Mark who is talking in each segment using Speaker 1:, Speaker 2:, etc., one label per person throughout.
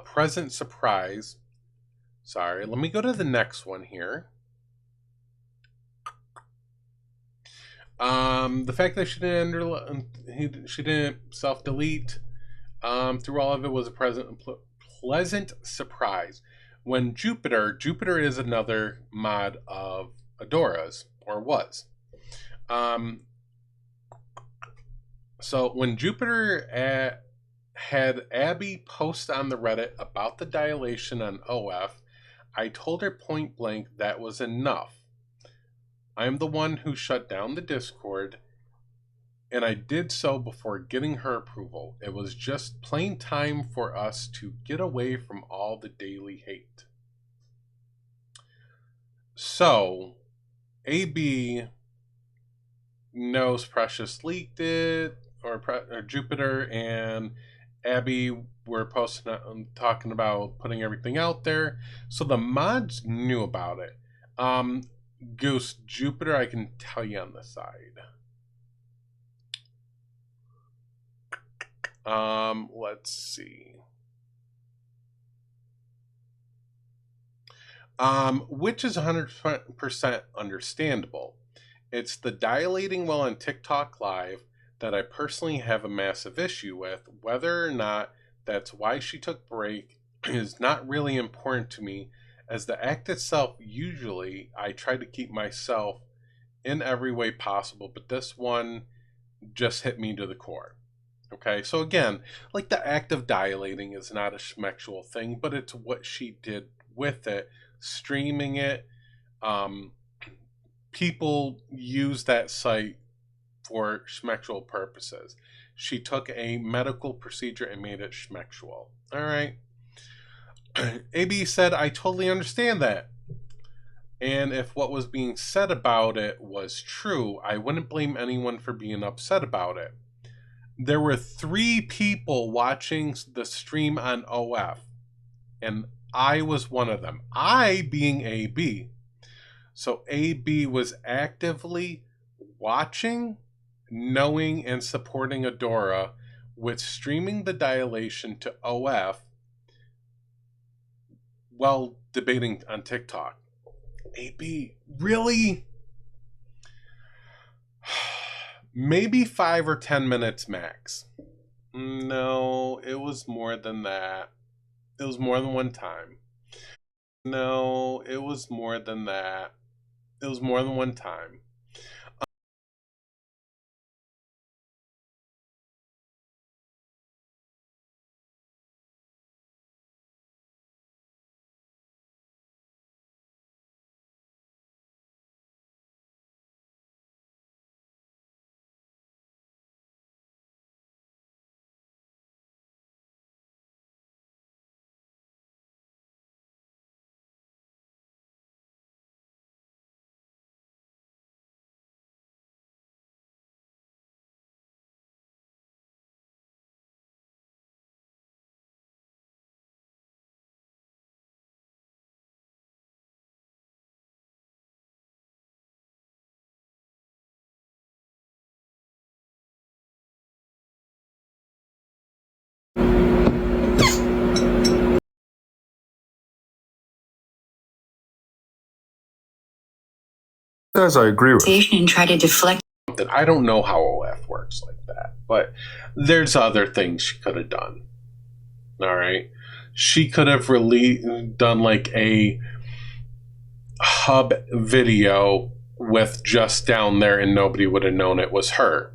Speaker 1: present surprise. Sorry, let me go to the next one here. The fact that she didn't self-delete through all of it was a pleasant surprise. When Jupiter is another mod of Adora's, or was. So when Jupiter had Abby post on the Reddit about the dilation on OF, I told her point blank that was enough. I am the one who shut down the Discord, and I did so before getting her approval. It was just plain time for us to get away from all the daily hate. So, AB knows Precious leaked it, or Jupiter and Abby were posting, talking about putting everything out there. So the mods knew about it. Goose, Jupiter, I can tell you on the side. Let's see. Which is 100% understandable. It's the dilating while on TikTok Live that I personally have a massive issue with. Whether or not that's why she took break is not really important to me, as the act itself, usually I try to keep myself in every way possible, but this one just hit me to the core. Okay, so again, like, the act of dilating is not a schmexual thing, but it's what she did with it, streaming it. People use that site for schmexual purposes. She took a medical procedure and made it schmexual. All right. AB said, I totally understand that. And if what was being said about it was true, I wouldn't blame anyone for being upset about it. There were 3 people watching the stream on OF, and I was one of them. I being AB. So AB was actively watching, knowing, and supporting Adora with streaming the dilation to OF while debating on TikTok. AB, really? Maybe 5 or 10 minutes max. No, it was more than that. It was more than one time. No, it was more than that. It was more than one time.
Speaker 2: As I agree with.
Speaker 3: And try to deflect.
Speaker 1: I don't know how OF works like that, but there's other things she could have done. All right, she could have really done like a hub video with just down there, and nobody would have known it was her.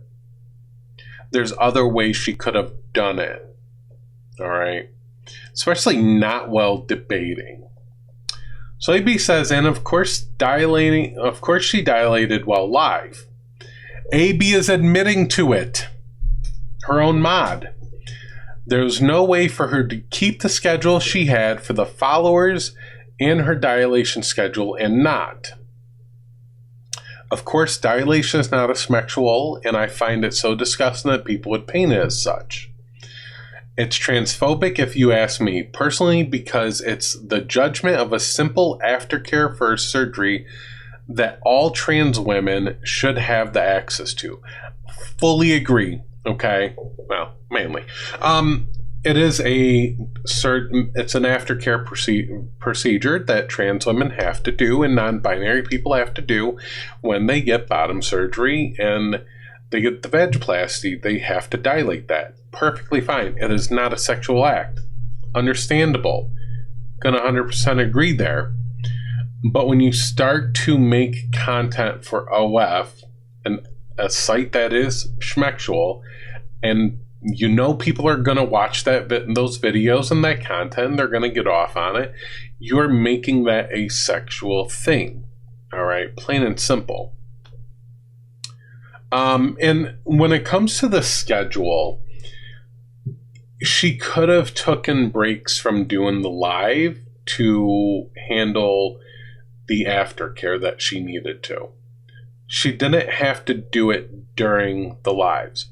Speaker 1: There's other ways she could have done it. All right, especially not while debating. So AB says, and of course she dilated while live. AB is admitting to it. Her own mod. There's no way for her to keep the schedule she had for the followers and her dilation schedule and not. Of course, dilation is not a schmexual, and I find it so disgusting that people would paint it as such. It's transphobic if you ask me, personally, because it's the judgment of a simple aftercare for surgery that all trans women should have the access to. Fully agree, okay? Well, mainly. it is it's an aftercare procedure that trans women have to do and non-binary people have to do when they get bottom surgery and they get the vaginoplasty. They have to dilate that. Perfectly fine. It is not a sexual act. Understandable. Gonna 100% agree there. But when you start to make content for OF, and a site that is schmexual, and you know people are going to watch those videos and that content, they're going to get off on it, you're making that a sexual thing. All right? Plain and simple. And when it comes to the schedule, she could have taken breaks from doing the live to handle the aftercare that she needed to. She didn't have to do it during the lives.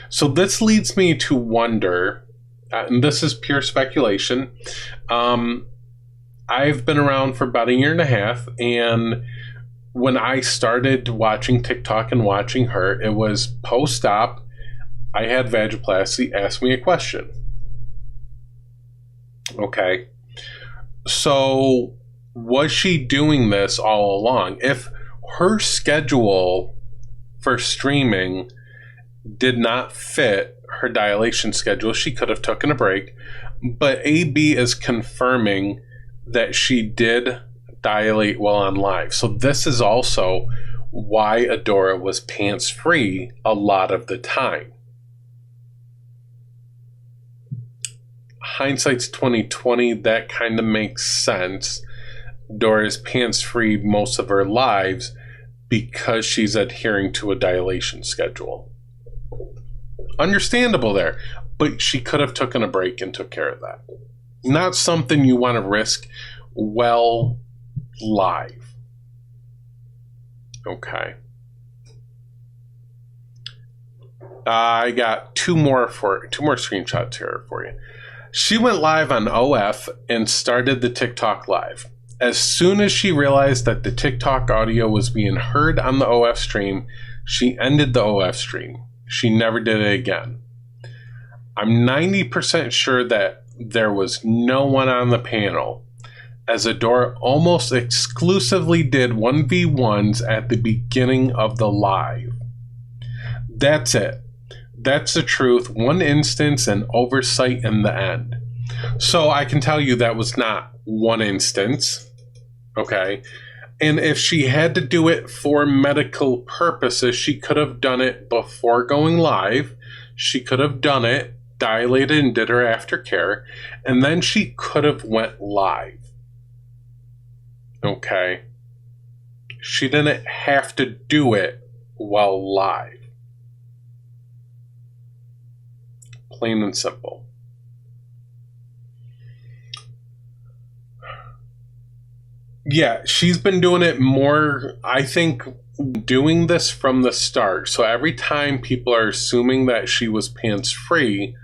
Speaker 1: So this leads me to wonder, and this is pure speculation. I've been around for about a year and a half, and when I started watching TikTok and watching her, it was post-op. I had vaginoplasty. Ask me a question. Okay. So was she doing this all along? If her schedule for streaming did not fit her dilation schedule, she could have taken a break. But AB is confirming that she did dilate while on live. So this is also why Adora was pants free a lot of the time. Hindsight's 2020, that kind of makes sense. Adora is pants free most of her lives because she's adhering to a dilation schedule. Understandable there, but she could have taken a break and took care of that. Not something you want to risk well live. Okay. I got two more screenshots here for you. She went live on OF and started the TikTok live. As soon as she realized that the TikTok audio was being heard on the OF stream, she ended the OF stream. She never did it again. I'm 90% sure that there was no one on the panel, as Adora almost exclusively did 1v1s at the beginning of the live. That's it. That's the truth. One instance and oversight in the end. So I can tell you that was not one instance. Okay. And if she had to do it for medical purposes, she could have done it before going live. She could have done it, dilated and did her aftercare, and then she could have went live. Okay. She didn't have to do it while live. Plain and simple. Yeah, she's been doing it more, I think, doing this from the start. So every time people are assuming that she was pants free,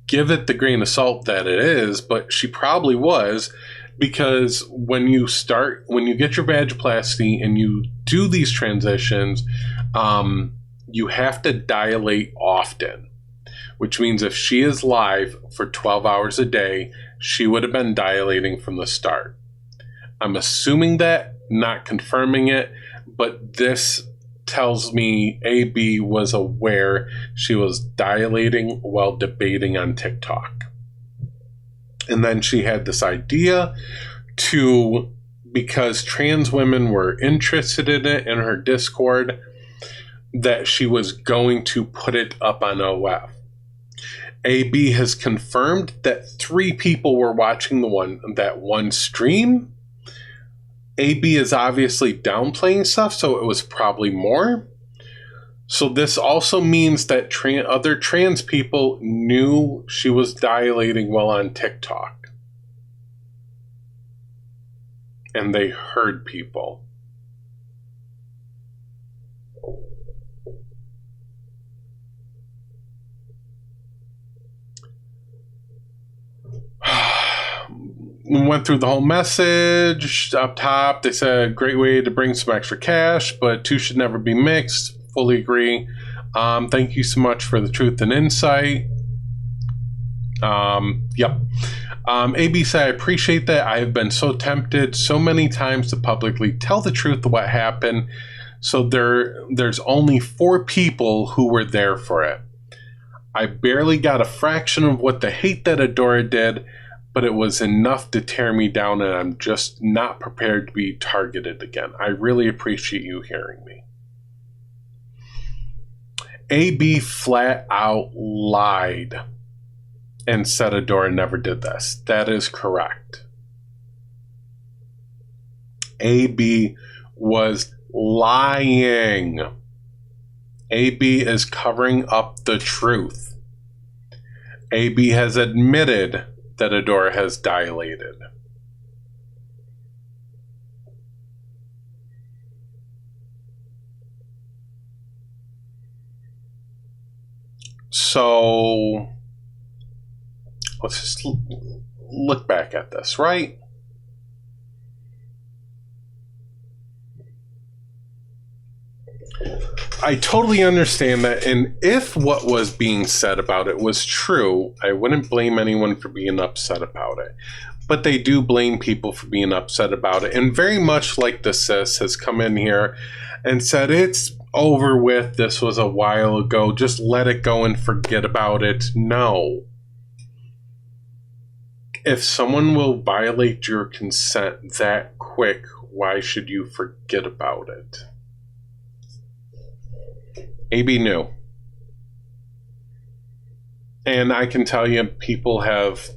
Speaker 1: give it the grain of salt that it is, but she probably was, because when you get your vaginoplasty and you do these transitions, you have to dilate often, which means if she is live for 12 hours a day, she would have been dilating from the start. I'm assuming that, not confirming it, but this tells me AB was aware she was dilating while debating on TikTok. And then she had this idea because trans women were interested in it in her Discord, that she was going to put it up on OF. AB has confirmed that 3 people were watching that one stream. AB is obviously downplaying stuff, so it was probably more. So this also means that other trans people knew she was dilating while on TikTok. And they heard people. We went through the whole message. Up top, they said, great way to bring some extra cash, but two should never be mixed. Fully agree. Thank you so much for the truth and insight. Yep. AB said, I appreciate that. I have been so tempted so many times to publicly tell the truth of what happened. So there's only 4 people who were there for it. I barely got a fraction of what the hate that Adora did, but it was enough to tear me down, and I'm just not prepared to be targeted again. I really appreciate you hearing me. AB flat out lied and said Adora never did this. That is correct. AB was lying. AB is covering up the truth. AB has admitted that Adora has dilated. So let's just look back at this, right? I totally understand that, and if what was being said about it was true, I wouldn't blame anyone for being upset about it. But they do blame people for being upset about it, and very much like the sis has come in here and said, it's over with, this was a while ago, just let it go and forget about it. No. If someone will violate your consent that quick, why should you forget about it? AB knew. And I can tell you, people have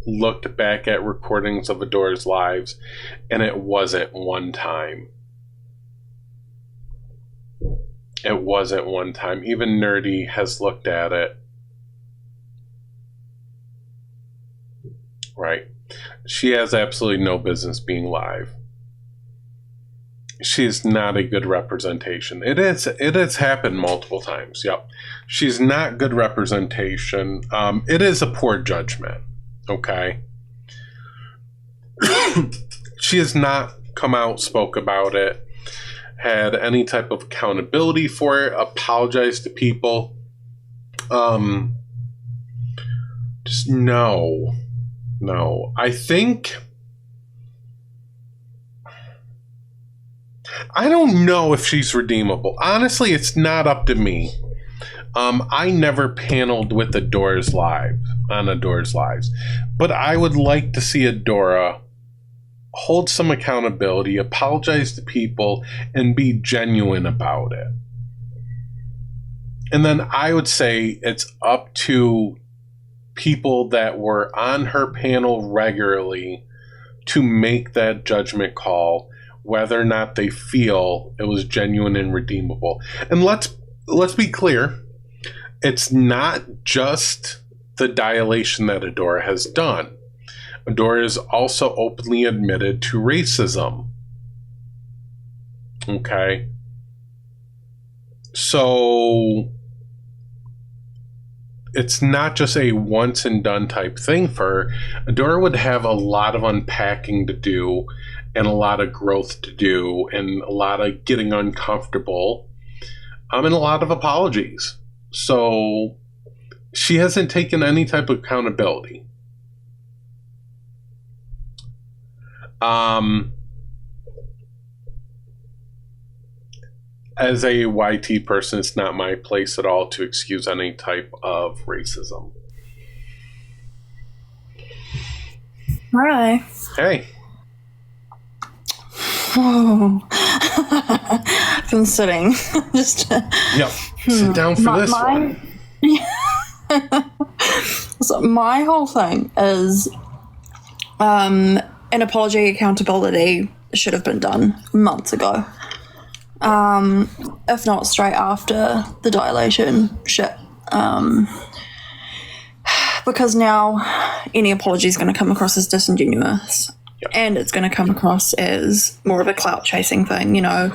Speaker 1: looked back at recordings of Adora's lives, and it wasn't one time. It wasn't one time. Even Nerdy has looked at it. Right. She has absolutely no business being live. She's not a good representation. It has happened multiple times. Yep. She's not good representation. It is a poor judgment. Okay. She has not come out, spoke about it, had any type of accountability for it, apologized to people. Just no. I think, I don't know if she's redeemable. Honestly, it's not up to me. I never paneled with Adora's lives, but I would like to see Adora hold some accountability, apologize to people, and be genuine about it. And then I would say it's up to people that were on her panel regularly to make that judgment call, whether or not they feel it was genuine and redeemable. And let's be clear, it's not just the dilation that Adora has done. Adora has also openly admitted to racism. Okay? So it's not just a once and done type thing for her. Adora would have a lot of unpacking to do and a lot of growth to do and a lot of getting uncomfortable and a lot of apologies. So she hasn't taken any type of accountability. As a YT person, it's not my place at all to excuse any type of racism.
Speaker 3: All right.
Speaker 1: Hey.
Speaker 3: Oh. I've been sitting. Just.
Speaker 1: Yep. Sit down for this one.
Speaker 3: So my whole thing is, an apology accountability should have been done months ago. If not straight after the dilation shit. Because now any apology is going to come across as disingenuous.
Speaker 1: Yep.
Speaker 3: And it's going to come across as more of a clout chasing thing. You know,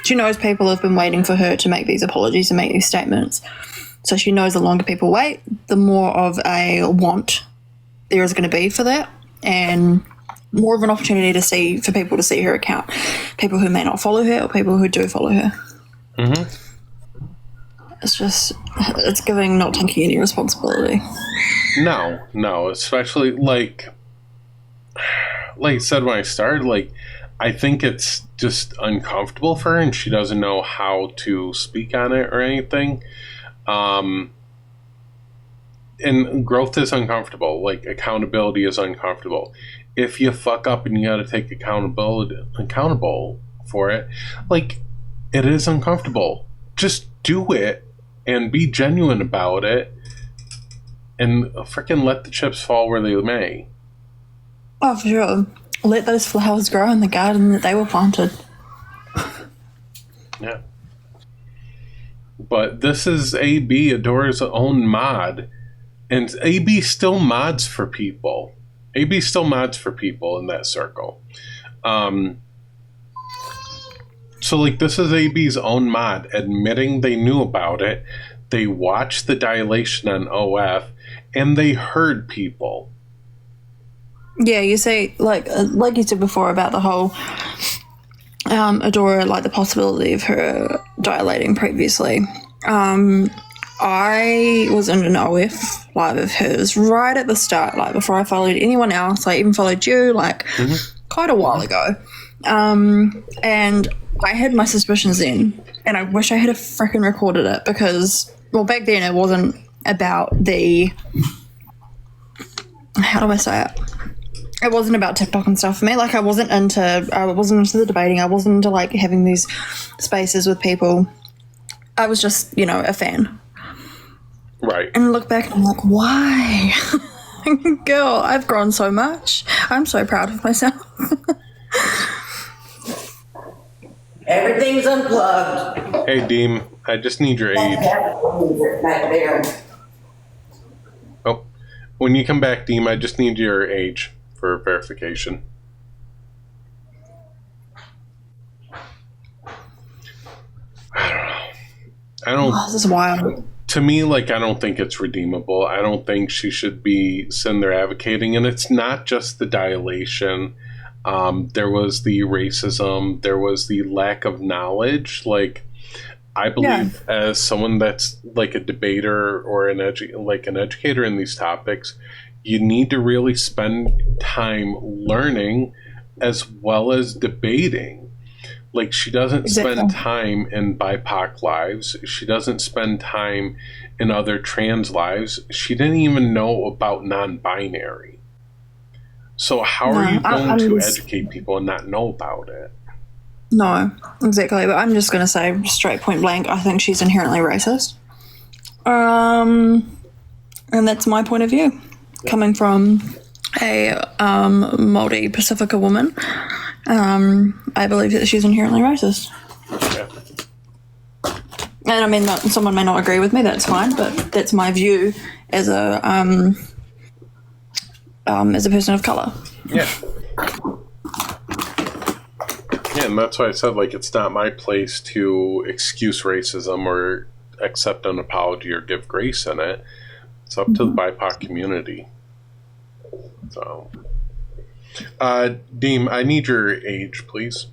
Speaker 3: she knows people have been waiting for her to make these apologies and make these statements. So she knows the longer people wait, the more of a want there is going to be for that. And more of an opportunity for people to see her account. People who may not follow her or people who do follow her.
Speaker 1: Mm-hmm.
Speaker 3: It's just, it's giving not taking any responsibility.
Speaker 1: No, especially like I said when I started, like, I think it's just uncomfortable for her and she doesn't know how to speak on it or anything. And growth is uncomfortable. Like, accountability is uncomfortable. If you fuck up and you got to take accountable for it, like, it is uncomfortable. Just do it and be genuine about it and freaking let the chips fall where they may.
Speaker 3: Oh, for sure. Let those flowers grow in the garden that they were planted.
Speaker 1: Yeah. But this is AB, Adora's own mod. And AB still mods for people. AB still mods for people in that circle. So, like, this is AB's own mod admitting they knew about it. They watched the dilation on OF, and they heard people.
Speaker 3: Yeah, you see, like you said before about the whole Adora, like the possibility of her dilating previously. I was in an OF live of hers right at the start, like before I followed anyone else. I even followed you, like, quite a while ago. And I had my suspicions then, and I wish I had freaking recorded it because, well, back then it wasn't about the, how do I say it? It wasn't about TikTok and stuff for me. Like, I wasn't into the debating. I wasn't into, like, having these spaces with people. I was just, you know, a fan.
Speaker 1: Right.
Speaker 3: And I look back and I'm like, why? Girl, I've grown so much. I'm so proud of myself.
Speaker 4: Everything's unplugged.
Speaker 1: Hey, Deem, I just need your age.
Speaker 4: Back there.
Speaker 1: Oh, when you come back, Deem, I just need your age for verification. I don't know.
Speaker 3: Oh, this is wild.
Speaker 1: To me, like, I don't think it's redeemable. I don't think she should be sitting there advocating. And it's not just the dilation. There was the racism. There was the lack of knowledge. Like, I believe as someone that's like a debater or an educator in these topics, you need to really spend time learning as well as debating. Like, she doesn't spend time in BIPOC lives. She doesn't spend time in other trans lives. She didn't even know about non-binary. So how are you going to educate people and not know about it?
Speaker 3: No, exactly. But I'm just going to say straight point blank, I think she's inherently racist. And that's my point of view. Coming from a Māori Pacifica woman, I believe that she's inherently racist.
Speaker 1: Yeah.
Speaker 3: And I mean, someone may not agree with me, that's fine, but that's my view as a person of colour.
Speaker 1: Yeah. Yeah, and that's why I said, like, it's not my place to excuse racism or accept an apology or give grace in it. It's up to the BIPOC community. So, Deem, I need your age, please.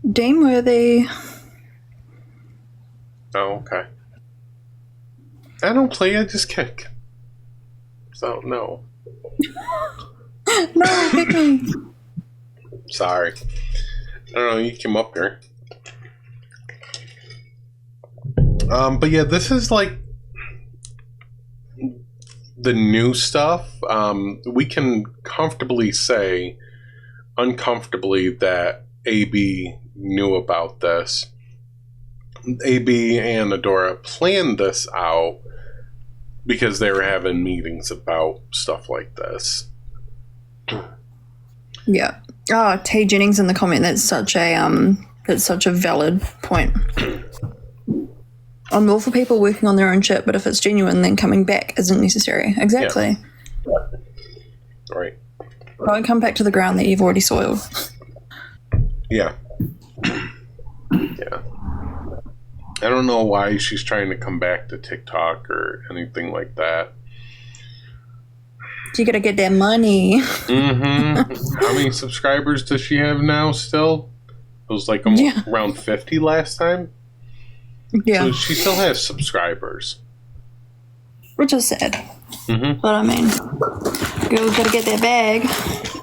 Speaker 3: Deemeworthy.
Speaker 1: Oh, okay. I don't play, I just kick. So, no.
Speaker 3: No, pick me.
Speaker 1: Sorry. I don't know, you came up here. But yeah, this is like the new stuff. We can comfortably say, uncomfortably, that AB knew about this. AB and Adora planned this out because they were having meetings about stuff like this.
Speaker 3: Yeah. Oh, T Jennings in the comment. That's such a valid point. I'm all for people working on their own shit, but if it's genuine, then coming back isn't necessary. Exactly.
Speaker 1: Yeah. Right.
Speaker 3: Don't come back to the ground that you've already soiled.
Speaker 1: Yeah. Yeah. I don't know why she's trying to come back to TikTok or anything like that.
Speaker 3: You gotta get that money.
Speaker 1: Mm-hmm. How many subscribers does she have now still? It was like around 50 last time.
Speaker 3: Yeah.
Speaker 1: So she still has subscribers.
Speaker 3: Which is sad.
Speaker 1: Mm-hmm.
Speaker 3: But I mean, girls gotta get that bag.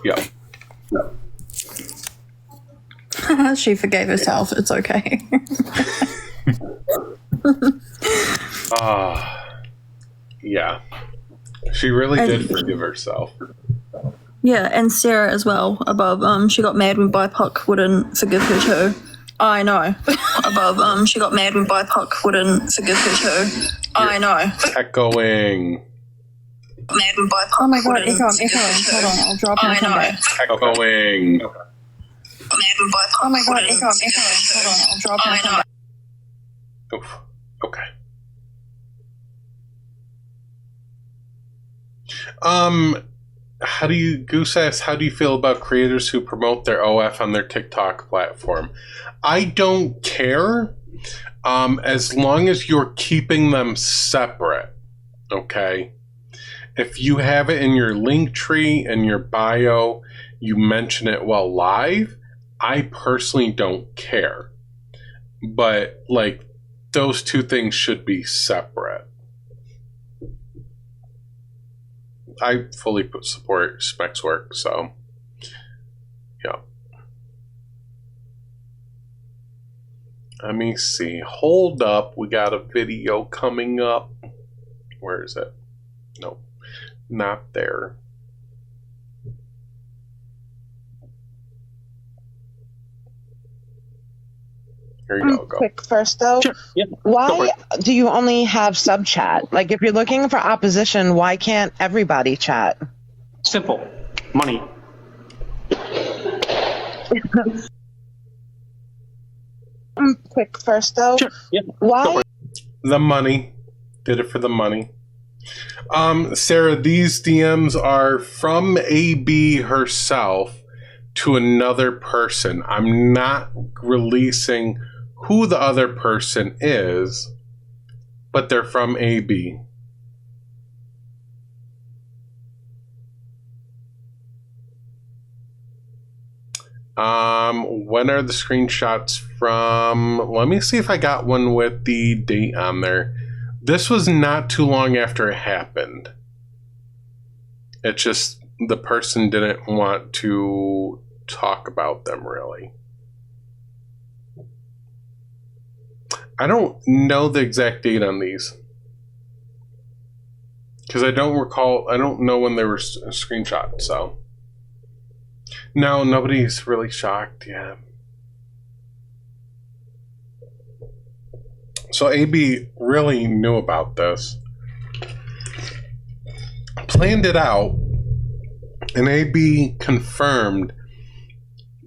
Speaker 1: Yeah.
Speaker 3: She forgave herself. It's okay.
Speaker 1: Yeah. She really did forgive herself.
Speaker 3: Yeah, and Sarah as well, above. She got mad when BIPOC wouldn't forgive her too. I know. Above. She got mad when BIPOC wouldn't forgive her too. I know.
Speaker 1: Echoing.
Speaker 3: Mad when BIPOC. Oh my god, echoing. Hold on, I'll drop and come back.
Speaker 1: Echoing.
Speaker 3: Oh my god, echoing. Hold on, I'll drop and come back.
Speaker 1: Oof. Okay. Goose asks, how do you feel about creators who promote their OF on their TikTok platform? I don't care, as long as you're keeping them separate, okay? If you have it in your link tree and your bio, you mention it while live, I personally don't care. But, like, those two things should be separate. I fully support Specs work, so yeah. Let me see. Hold up. We got a video coming up. Where is it? Nope. Not there. Here you go.
Speaker 5: Quick first though.
Speaker 6: Sure. Yeah.
Speaker 5: Why do you only have sub chat? Like if you're looking for opposition, why can't everybody chat?
Speaker 6: Simple. Money.
Speaker 5: Quick first though.
Speaker 6: Sure. Yeah.
Speaker 5: Why?
Speaker 1: The money. Did it for the money. Sarah, these DMs are from AB herself to another person. I'm not releasing who the other person is, but they're from AB. When are the screenshots from? Let me see if I got one with the date on there. This was not too long after it happened. It's just the person didn't want to talk about them really. I don't know the exact date on these because I don't know when they were screenshot. So no, nobody's really shocked. Yeah. So AB really knew about this, planned it out, and AB confirmed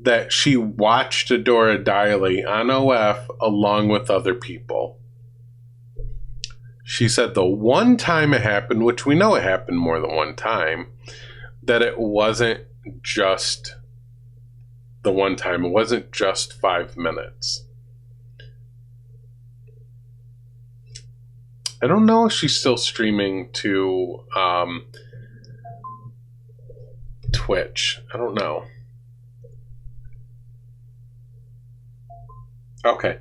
Speaker 1: that she watched Adora dilate on OF along with other people. She said the one time it happened, which we know it happened more than one time, that it wasn't just the one time. It wasn't just 5 minutes. I don't know if she's still streaming to Twitch. I don't know. Okay.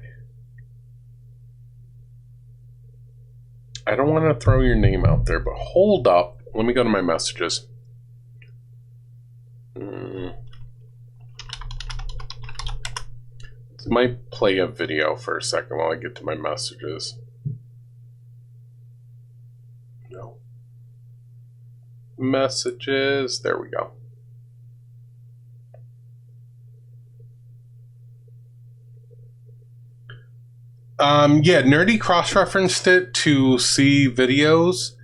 Speaker 1: I don't want to throw your name out there, but hold up. Let me go to my messages. Might play a video for a second while I get to my messages. No. Messages. There we go. Yeah, Nerdy cross-referenced it to see videos,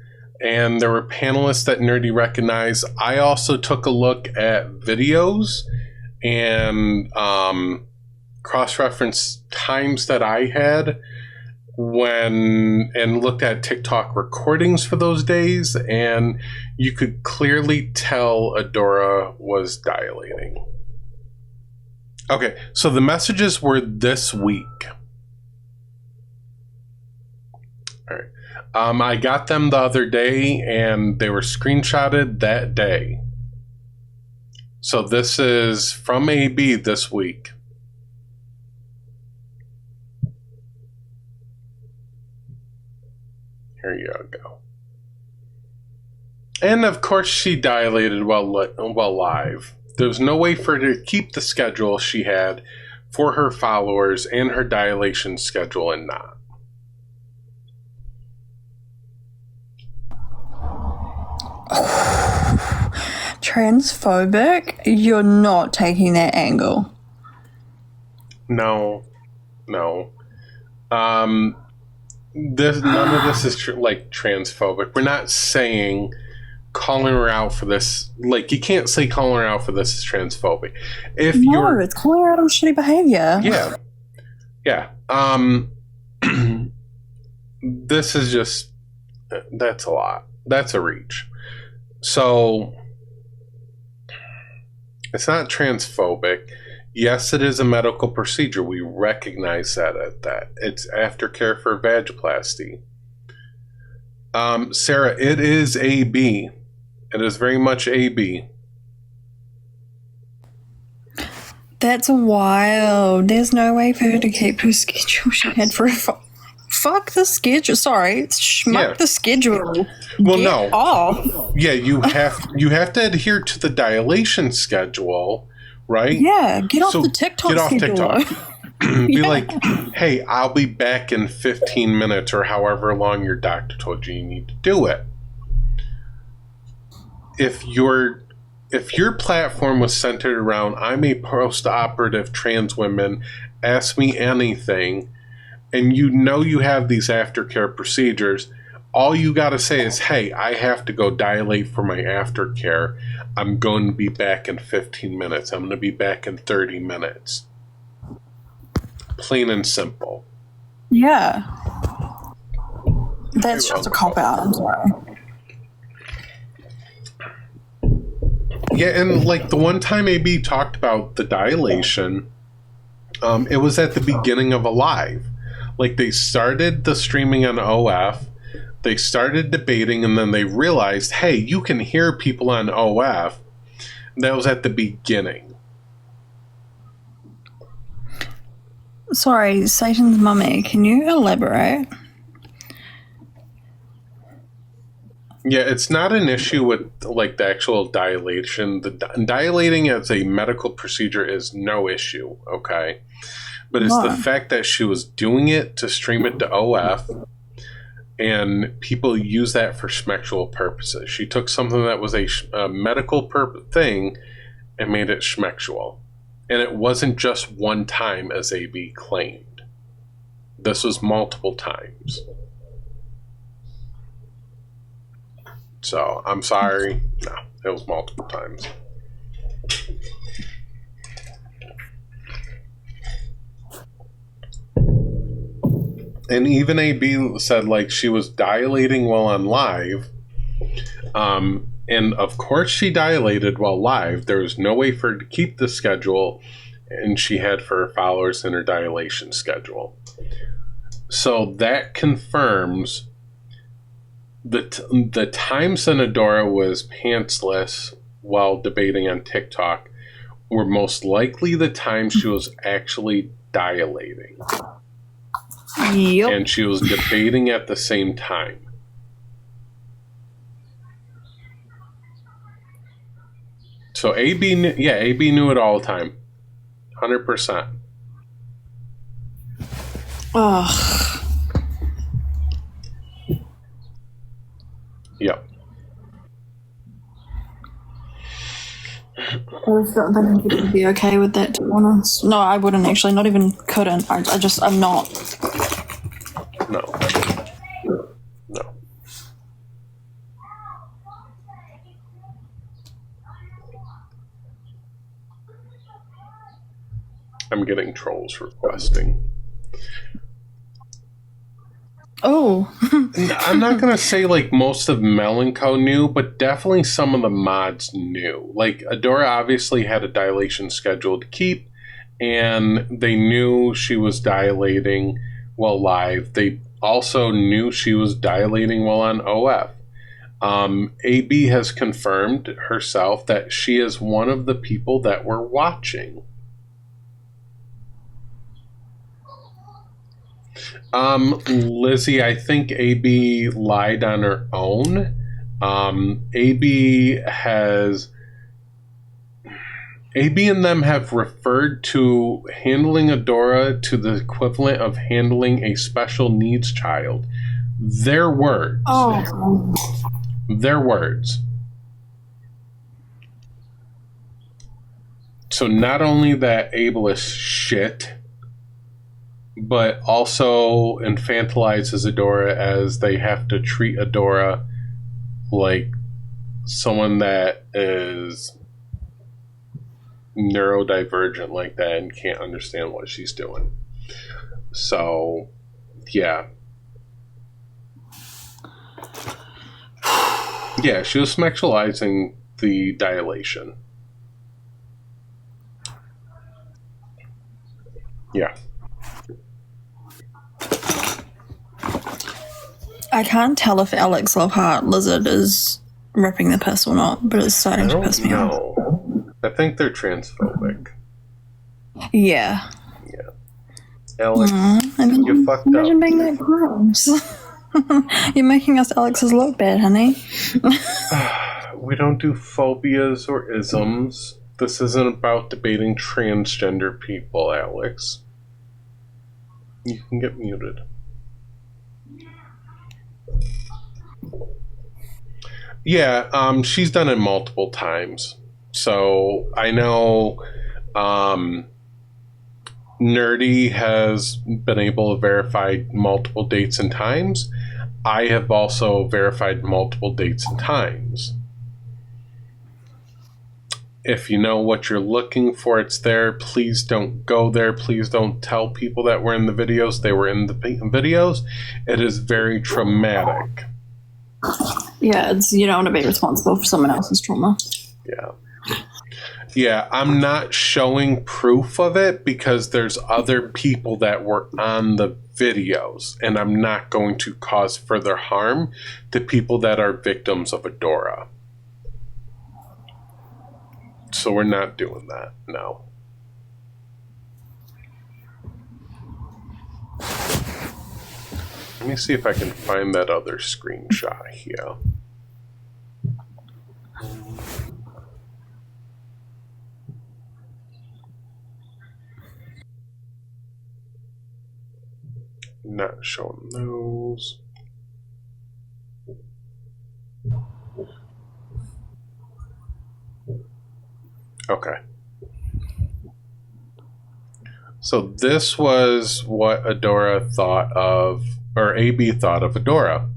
Speaker 1: and there were panelists that Nerdy recognized. I also took a look at videos and cross-referenced times that I had and looked at TikTok recordings for those days, and you could clearly tell Adora was dilating. Okay, so the messages were this week. All I got them the other day, and they were screenshotted that day. So this is from AB this week. Here you go. And of course, she dilated while live. There was no way for her to keep the schedule she had for her followers and her dilation schedule and not.
Speaker 3: Transphobic? You're not taking that angle.
Speaker 1: No. None of this is like transphobic. We're not saying calling her out for this. Like, you can't say calling her out for this is transphobic.
Speaker 3: It's calling her out on shitty behavior.
Speaker 1: Yeah. This is just, that's a lot. That's a reach. So it's not transphobic. Yes, it is a medical procedure. We recognize that it's aftercare for vaginoplasty. Sarah, it is AB. It is very much AB.
Speaker 3: That's wild. There's no way for her to keep her schedule she had for fuck the schedule. Sorry, schmuck the schedule.
Speaker 1: Well,
Speaker 3: Get
Speaker 1: no.
Speaker 3: off.
Speaker 1: Yeah, you have to adhere to the dilation schedule, right?
Speaker 3: Yeah, get off the TikTok
Speaker 1: Get off
Speaker 3: schedule.
Speaker 1: TikTok. Be like, hey, I'll be back in 15 minutes or however long your doctor told you need to do it. If your platform was centered around I'm a post-operative trans woman, ask me anything, and you have these aftercare procedures, all you got to say is, hey, I have to go dilate for my aftercare. I'm going to be back in 15 minutes. I'm going to be back in 30 minutes. Plain and simple.
Speaker 3: Yeah. That's just a cop-out. I'm sorry.
Speaker 1: Yeah, and like the one time AB talked about the dilation, it was at the beginning of a live. Like, they started the streaming on OF, they started debating, and then they realized, hey, you can hear people on OF. That was at the beginning.
Speaker 3: Sorry, Satan's mummy, can you elaborate?
Speaker 1: Yeah, it's not an issue with like the actual dilation. The dilating as a medical procedure is no issue, okay? But it's the fact that she was doing it to stream it to OF, and people use that for schmexual purposes. She took something that was a medical thing and made it schmexual. And it wasn't just one time, as AB claimed. This was multiple times. So, I'm sorry. No, it was multiple times. And even AB said, like, she was dilating while on live. And of course she dilated while live. There was no way for her to keep the schedule, and she had for her followers in her dilation schedule. So that confirms the times that Adora was pantsless while debating on TikTok were most likely the times she was actually dilating.
Speaker 3: Yep.
Speaker 1: And she was debating at the same time. So AB knew it all the time. 100%.
Speaker 3: Ugh.
Speaker 1: Yep.
Speaker 3: I don't think I would be okay with that, to be honest. No, I wouldn't actually. Not even couldn't. I'm not.
Speaker 1: No. I'm getting trolls requesting.
Speaker 3: Oh.
Speaker 1: I'm not going to say like most of Melanco knew, but definitely some of the mods knew. Like, Adora obviously had a dilation schedule to keep, and they knew she was dilating while live. also knew she was dilating while on OF. AB has confirmed herself that she is one of the people that were watching. Lizzie, I think AB lied on her own. AB and them have referred to handling Adora to the equivalent of handling a special needs child. Their words.
Speaker 3: Oh.
Speaker 1: Their words. So not only that ableist shit, but also infantilizes Adora as they have to treat Adora like someone that is neurodivergent like that and can't understand what she's doing. So, yeah. Yeah, she was sexualizing the dilation. Yeah.
Speaker 3: I can't tell if Alex Lockhart Lizard is ripping the piss or not, but it's starting to piss me off.
Speaker 1: I think they're transphobic.
Speaker 3: Yeah.
Speaker 1: Yeah. Alex, you fucked up.
Speaker 3: Imagine being that gross. You're making us Alex's look bad, honey.
Speaker 1: We don't do phobias or isms. This isn't about debating transgender people, Alex. You can get muted. Yeah, she's done it multiple times. So I know Nerdy has been able to verify multiple dates and times. I have also verified multiple dates and times. If you know what you're looking for, it's there. Please don't go there. Please don't tell people that were in the videos. They were in the videos. It is very traumatic.
Speaker 3: Yeah, you don't want to be responsible for someone else's trauma.
Speaker 1: Yeah. Yeah, I'm not showing proof of it because there's other people that were on the videos, and I'm not going to cause further harm to people that are victims of Adora. So we're not doing that, no. Let me see if I can find that other screenshot here. Not showing those. Okay. So this was what Adora thought of, or AB thought of Adora.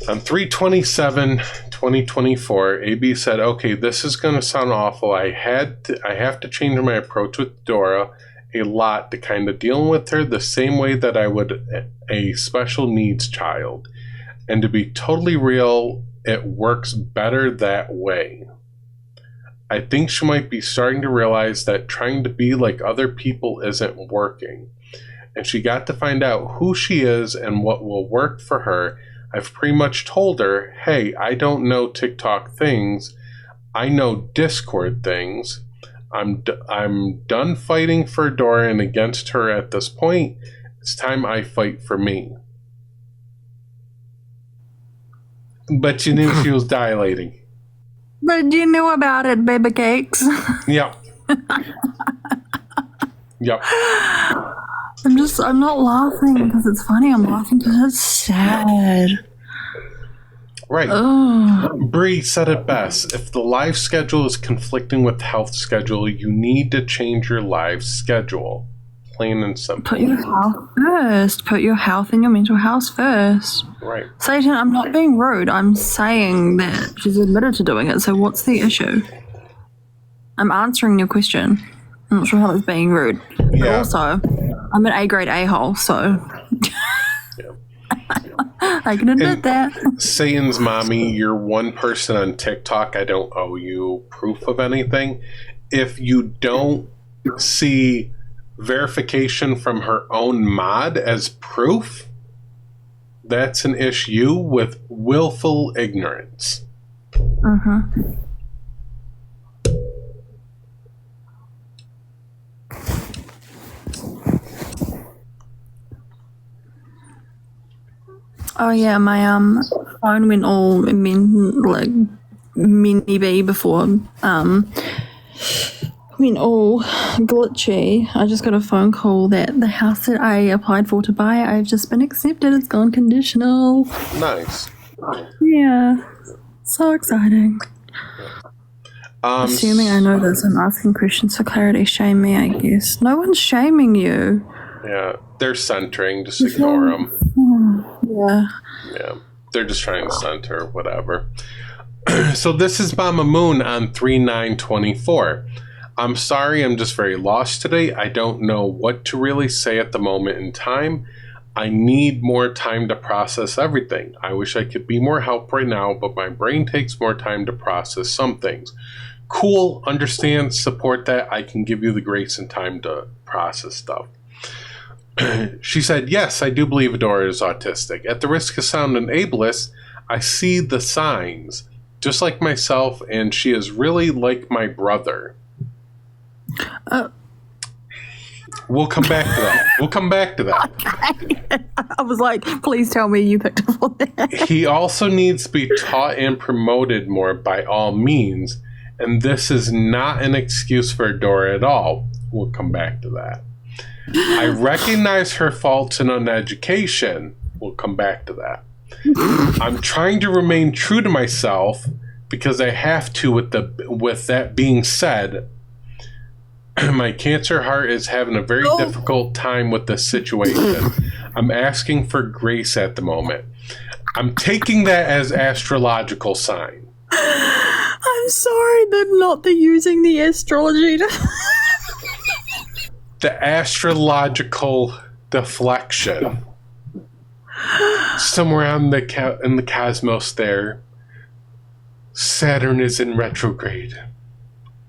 Speaker 1: On 3/27/2024, AB said, "Okay, this is going to sound awful. I have to change my approach with Adora a lot to kind of dealing with her the same way that I would a special needs child. And to be totally real, it works better that way. I think she might be starting to realize that trying to be like other people isn't working. And she got to find out who she is and what will work for her. I've pretty much told her, hey, I don't know TikTok things. I know Discord things. I'm done fighting for Adora and against her at this point. It's time I fight for me." But you knew she was dilating.
Speaker 3: But you knew about it, baby cakes.
Speaker 1: Yep. Yep.
Speaker 3: I'm not laughing because it's funny. I'm laughing because it's sad.
Speaker 1: Right.
Speaker 3: Ugh.
Speaker 1: Bree said it best. If the live schedule is conflicting with the health schedule, you need to change your live schedule. Plain and simple.
Speaker 3: Put your health first. Put your health and your mental health first.
Speaker 1: Right.
Speaker 3: Satan, I'm not being rude. I'm saying that she's admitted to doing it, so what's the issue? I'm answering your question. I'm not sure how that's being rude. But
Speaker 1: Yeah.
Speaker 3: also, I'm an A-grade a-hole, so...
Speaker 1: Yeah.
Speaker 3: I can admit that.
Speaker 1: Satan's mommy, you're one person on TikTok. I don't owe you proof of anything. If you don't see verification from her own mod as proof, that's an issue with willful ignorance.
Speaker 3: Mm-hmm. Oh yeah, my phone went all mini B before went all glitchy. I just got a phone call that the house that I applied for to buy, I've just been accepted. It's gone conditional.
Speaker 1: Nice.
Speaker 3: Yeah, so exciting. Assuming I know this, I'm asking questions for clarity. Shame me, I guess. No one's shaming you.
Speaker 1: Yeah, they're centering. Just ignore them.
Speaker 3: Yeah.
Speaker 1: Yeah, they're just trying to center, whatever. So this is Mama Moon on 3/9/24. I'm sorry, I'm just very lost today. I don't know what to really say at the moment in time. I need more time to process everything. I wish I could be more help right now, but my brain takes more time to process some things. Cool, understand, support that. I can give you the grace and time to process stuff. She said, yes, I do believe Adora is autistic. At the risk of sounding ableist, I see the signs, just like myself, and she is really like my brother. We'll come back to that.
Speaker 3: Okay. I was like, please tell me you picked up on that.
Speaker 1: He also needs to be taught and promoted more by all means, and this is not an excuse for Adora at all. We'll come back to that. I recognize her faults in uneducation. We'll come back to that. I'm trying to remain true to myself because I have to. With that being said, my cancer heart is having a very difficult time with this situation. I'm asking for grace at the moment. I'm taking that as astrological sign.
Speaker 3: I'm sorry, they're using the astrology to...
Speaker 1: The astrological deflection. Somewhere in the cosmos there, Saturn is in retrograde.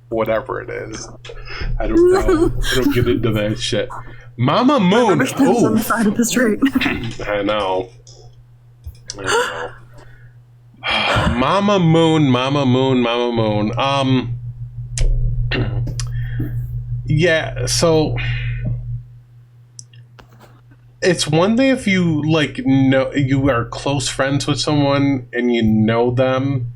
Speaker 1: Whatever it is. I don't know. I don't get into that shit. Mama Moon.
Speaker 3: On the side of the street.
Speaker 1: I know. Mama Moon. Yeah, so it's one thing if you know you are close friends with someone and you know them,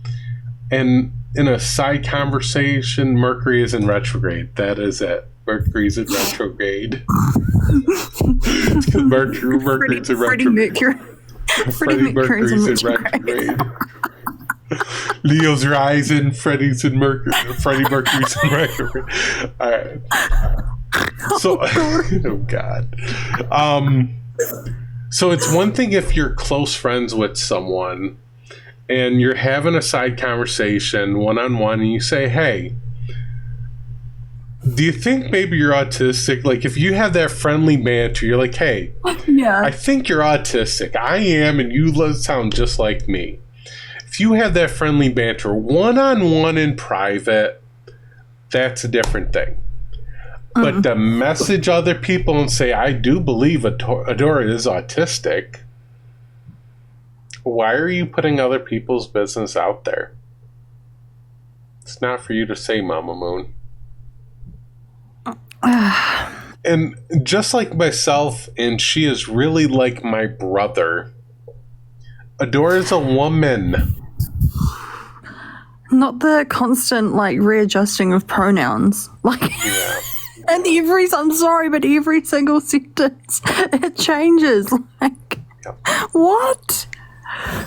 Speaker 1: and in a side conversation, Mercury is in retrograde. That is it. Mercury's in retrograde. Mercury's in retrograde. Freddie Mercury's in retrograde. Leo's rising, Freddie Mercury's in retrograde. All right. So, oh God. So it's one thing if you're close friends with someone and you're having a side conversation one-on-one and you say, hey, do you think maybe you're autistic? Like, if you have that friendly banter, you're like, hey,
Speaker 3: yeah,
Speaker 1: I think you're autistic. I am, and you sound just like me. If you have that friendly banter one-on-one in private, that's a different thing. But to message other people and say, I do believe Adora is autistic, why are you putting other people's business out there? It's not for you to say, Mama Moon. And just like myself, and she is really like my brother, Adora is a woman.
Speaker 3: Not the constant readjusting of pronouns.
Speaker 1: Yeah.
Speaker 3: And I'm sorry, but every single sentence it changes. Yep. What?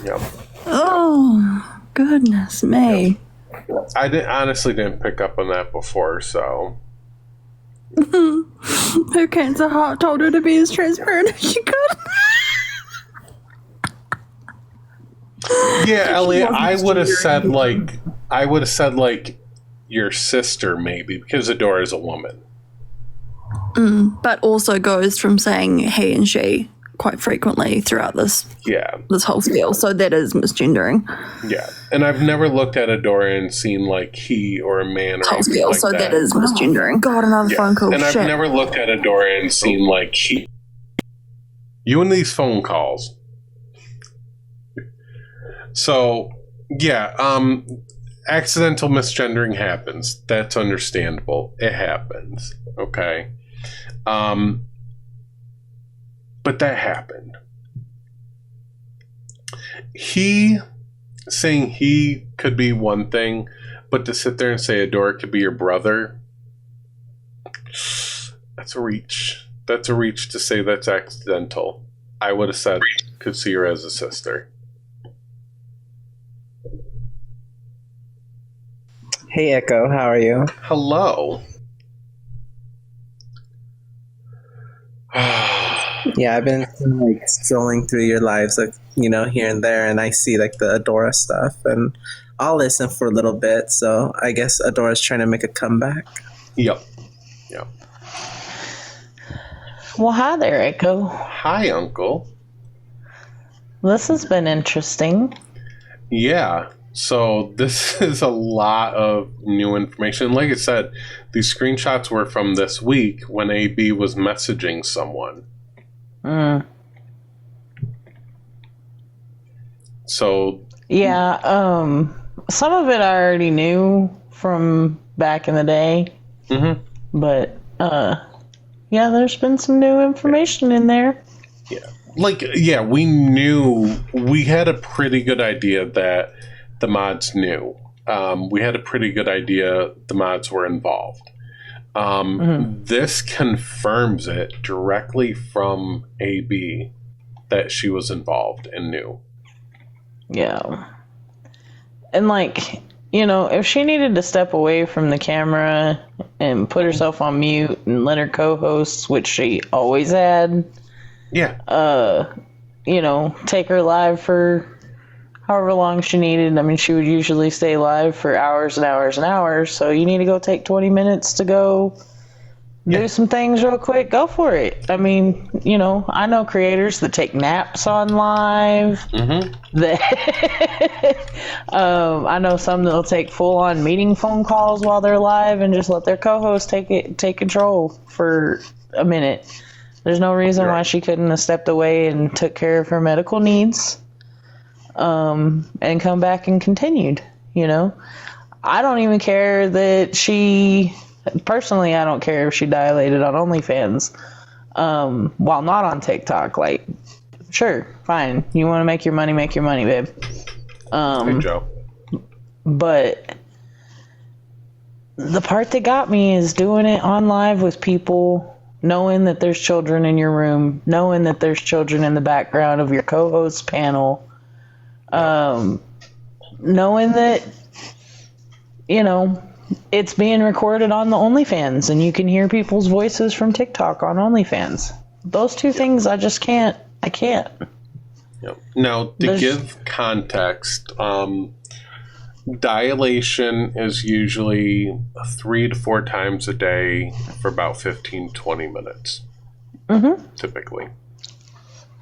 Speaker 1: Yep.
Speaker 3: Oh, goodness me.
Speaker 1: Yep. I honestly didn't pick up on that before, so.
Speaker 3: Her cancer heart told her to be as transparent as she could.
Speaker 1: Yeah, Elliot, I would have said your sister maybe, because Adora is a woman.
Speaker 3: But also goes from saying he and she quite frequently throughout this
Speaker 1: Yeah.
Speaker 3: this whole spiel. So that is misgendering.
Speaker 1: Yeah. And I've never looked at Adora and seen like he or a man or
Speaker 3: Whole
Speaker 1: anything
Speaker 3: spiel.
Speaker 1: like
Speaker 3: So
Speaker 1: that.
Speaker 3: that is misgendering. God, another phone call.
Speaker 1: And I've
Speaker 3: Shit.
Speaker 1: never looked at Adora and seen like he. You and these phone calls. So, yeah, accidental misgendering happens. That's understandable. It happens. Okay. But that happened. He saying he could be one thing, but to sit there and say Adora could be your brother, that's a reach. That's a reach to say that's accidental. I would have said could see her as a sister.
Speaker 7: Hey Echo, how are you?
Speaker 1: Hello.
Speaker 7: Yeah, I've been like scrolling through your lives, like here and there, and I see like the Adora stuff, and I'll listen for a little bit. So I guess Adora's trying to make a comeback.
Speaker 1: Yep.
Speaker 8: Well, hi there, Echo.
Speaker 1: Hi, Uncle.
Speaker 8: This has been interesting.
Speaker 1: Yeah. So this is a lot of new information. Like I said, these screenshots were from this week when AB was messaging someone. So
Speaker 8: yeah, some of it I already knew from back in the day. But yeah, there's been some new information in there.
Speaker 1: Yeah. We knew, we had a pretty good idea that the mods knew. We had a pretty good idea the mods were involved. This confirms it directly from AB that she was involved and knew.
Speaker 8: Yeah. And if she needed to step away from the camera and put herself on mute and let her co-hosts, which she always had, take her live for however long she needed. I mean, she would usually stay live for hours and hours and hours. So you need to go take 20 minutes to go do some things real quick. Go for it. I mean, I know creators that take naps on live. I know some that'll take full-on meeting phone calls while they're live and just let their co-host take control for a minute. There's no reason why she couldn't have stepped away and took care of her medical needs. And come back and continued, I don't even care that personally, I don't care if she dilated on OnlyFans, while not on TikTok. Like, sure, fine. You want to make your money, babe.
Speaker 1: Hey, Joe.
Speaker 8: But the part that got me is doing it on live with people, knowing that there's children in your room, knowing that there's children in the background of your co-host panel, knowing that, it's being recorded on the OnlyFans and you can hear people's voices from TikTok on OnlyFans. Those two things I can't.
Speaker 1: Now, to give context, dilation is usually 3 to 4 times a day for about 15-20 minutes. Typically.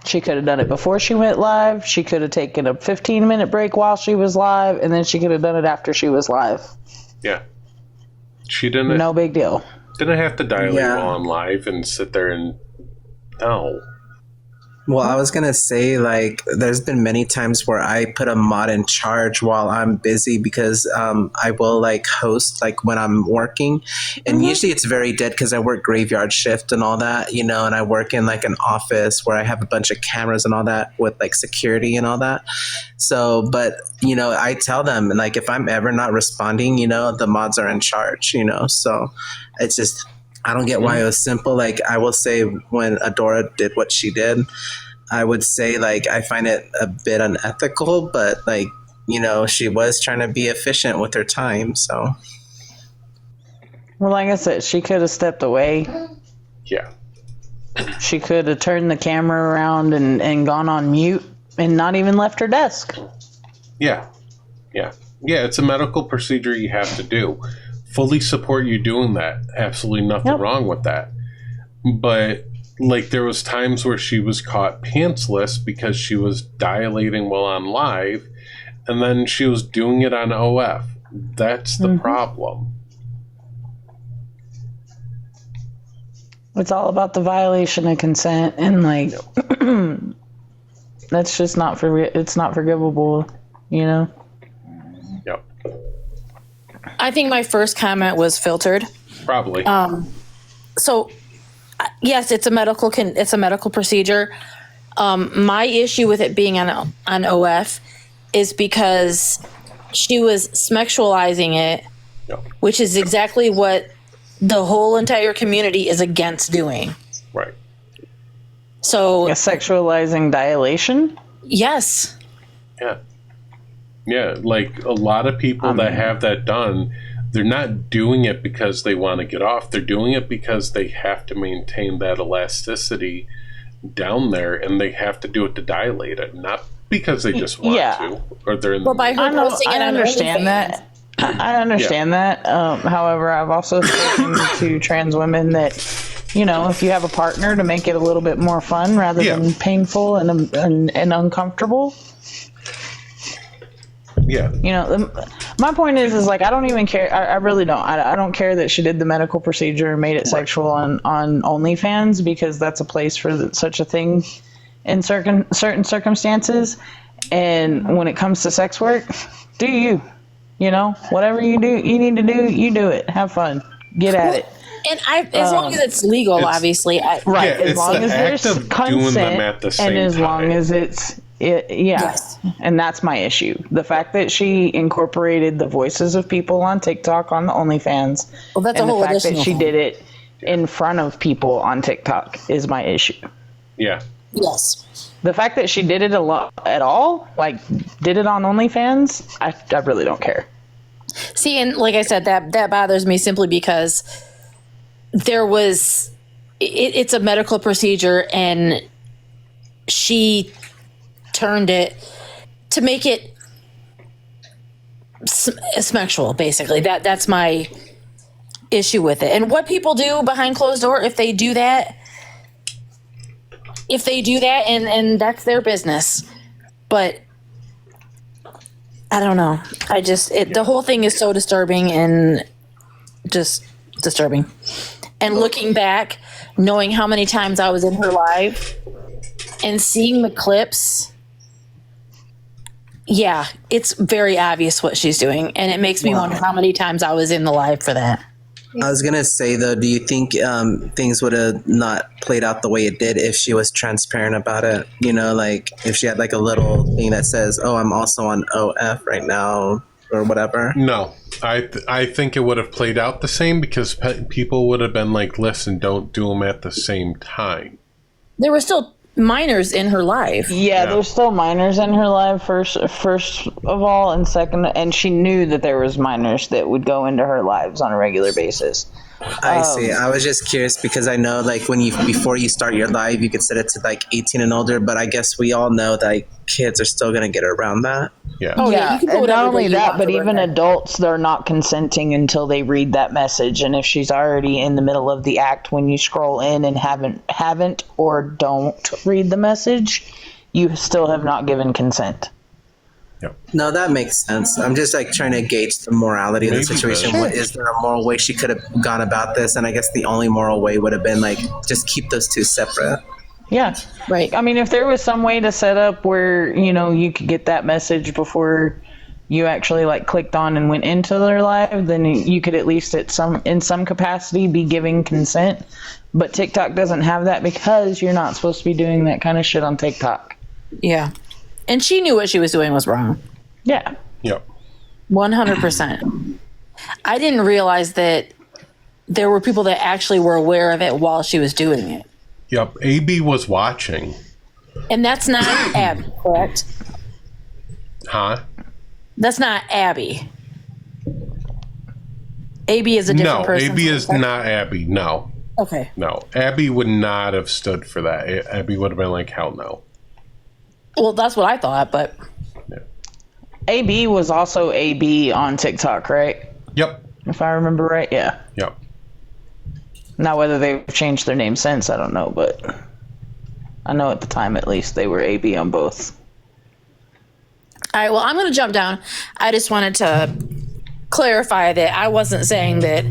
Speaker 8: She could have done it before she went live. She could have taken a 15-minute break while she was live, and then she could have done it after she was live.
Speaker 1: Yeah. She didn't.
Speaker 8: No big deal.
Speaker 1: Didn't have to dilate while on live and sit there and. No.
Speaker 7: Well, I was going to say, there's been many times where I put a mod in charge while I'm busy because I will, host, when I'm working. And usually it's very dead because I work graveyard shift and all that, and I work in, an office where I have a bunch of cameras and all that with, security and all that. So, but, I tell them, if I'm ever not responding, the mods are in charge, so it's just... I don't get why it was simple. I will say when Adora did what she did, I would say I find it a bit unethical, but she was trying to be efficient with her time. So,
Speaker 8: well, like I said, she could have stepped away.
Speaker 1: Yeah.
Speaker 8: She could have turned the camera around and gone on mute and not even left her desk.
Speaker 1: Yeah. It's a medical procedure you have to do. Fully support you doing that. Absolutely nothing wrong with that. But like there was times where she was caught pantsless because she was dilating while on live, and then she was doing it on OF. That's the problem.
Speaker 8: It's all about the violation of consent, and like that's just not it's not forgivable, you know.
Speaker 1: Yep.
Speaker 9: I think my first comment was filtered.
Speaker 1: Probably.
Speaker 9: So yes, it's a medical procedure. My issue with it being on OF is because she was sexualizing it,
Speaker 1: Yep.
Speaker 9: which is exactly what the whole entire community is against doing.
Speaker 1: Right.
Speaker 9: So
Speaker 8: A sexualizing dilation.
Speaker 9: yes,
Speaker 1: Yeah. Yeah, like a lot of people that have that done, they're not doing it because they want to get off. They're doing it because they have to maintain that elasticity down there, and they have to do it to dilate it, not because they just want to, or they're in the.
Speaker 9: Well, by her
Speaker 8: I
Speaker 9: posting it on
Speaker 8: understand
Speaker 9: OnlyFans.
Speaker 8: that. I understand that. However, I've also spoken to trans women that, you know, if you have a partner, to make it a little bit more fun rather than painful and uncomfortable.
Speaker 1: Yeah.
Speaker 8: You know, my point is like I don't even care. I really don't. I don't care that she did the medical procedure and made it sexual on OnlyFans, because that's a place for such a thing in certain circumstances. And when it comes to sex work, do you? You know, whatever you need to do, you do it. Have fun. Get at it.
Speaker 9: And as long as it's legal, obviously.
Speaker 8: Right. As long as there's consent,
Speaker 1: at the same
Speaker 8: and as
Speaker 1: time.
Speaker 8: long as it's
Speaker 9: Yes.
Speaker 8: And that's my issue. The fact that she incorporated the voices of people on TikTok on the OnlyFans,
Speaker 9: Well, that's
Speaker 8: and
Speaker 9: a whole
Speaker 8: the fact that
Speaker 9: additional
Speaker 8: she
Speaker 9: thing.
Speaker 8: did it in front of people on TikTok is my issue.
Speaker 1: Yeah.
Speaker 9: Yes.
Speaker 8: The fact that she did it at all, like did it on OnlyFans, I really don't care.
Speaker 9: See, and like I said, that bothers me simply because there was it's a medical procedure, and she turned it to make it sexual, basically. That's my issue with it. And what people do behind closed door, if they do that, and that's their business. But I don't know. The whole thing is so disturbing and just disturbing. And looking back, knowing how many times I was in her live and seeing the clips, yeah, it's very obvious what she's doing. And it makes me wonder how many times I was in the live for that.
Speaker 7: I was gonna say though, do you think things would have not played out the way it did if she was transparent about it? You know, like if she had like a little thing that says, "Oh, I'm also on OF right now," or whatever.
Speaker 1: No, I think it would have played out the same, because people would have been like, "Listen, don't do them at the same time."
Speaker 9: There were still minors in her life.
Speaker 8: Yeah, there's still minors in her life, first of all, and second, and she knew that there was minors that would go into her lives on a regular basis.
Speaker 7: I see. I was just curious because I know like before you start your live, you could set it to like 18 and older, but I guess we all know that like, kids are still gonna get around that.
Speaker 1: Yeah.
Speaker 9: Oh,
Speaker 8: Yeah,
Speaker 9: you can put
Speaker 8: and
Speaker 9: whatever
Speaker 8: not only
Speaker 9: you
Speaker 8: that,
Speaker 9: want
Speaker 8: but
Speaker 9: to
Speaker 8: even
Speaker 9: record.
Speaker 8: adults, they're not consenting until they read that message. And if she's already in the middle of the act when you scroll in and haven't or don't read the message, you still have not given consent.
Speaker 7: No, that makes sense. I'm just like trying to gauge the morality of the
Speaker 1: Maybe
Speaker 7: situation.
Speaker 1: that-
Speaker 7: What is there a moral way she could have gone about this? And I guess the only moral way would have been like just keep those two separate.
Speaker 8: Yeah.
Speaker 9: Right.
Speaker 8: I mean, if there was some way to set up where, you know, you could get that message before you actually like clicked on and went into their live, then you could at least in some capacity be giving consent. But TikTok doesn't have that because you're not supposed to be doing that kind of shit on TikTok.
Speaker 9: Yeah. And she knew what she was doing was wrong.
Speaker 8: Yeah.
Speaker 1: Yep.
Speaker 9: 100%. I didn't realize that there were people that actually were aware of it while she was doing it.
Speaker 1: Yep. AB was watching.
Speaker 9: And that's not Abby, correct?
Speaker 1: Huh?
Speaker 9: That's not Abby. AB is a different
Speaker 1: No,
Speaker 9: person.
Speaker 1: AB is not Abby. No.
Speaker 9: Okay.
Speaker 1: No. Abby would not have stood for that. Abby would have been like, hell no.
Speaker 9: Well, that's what I thought, but
Speaker 8: AB was also AB on TikTok, right?
Speaker 1: Yep.
Speaker 8: If I remember right, yeah.
Speaker 1: Yep.
Speaker 8: Now, whether they've changed their name since, I don't know, but I know at the time, at least, they were AB on both.
Speaker 9: All right, well, I'm going to jump down. I just wanted to clarify that I wasn't saying that,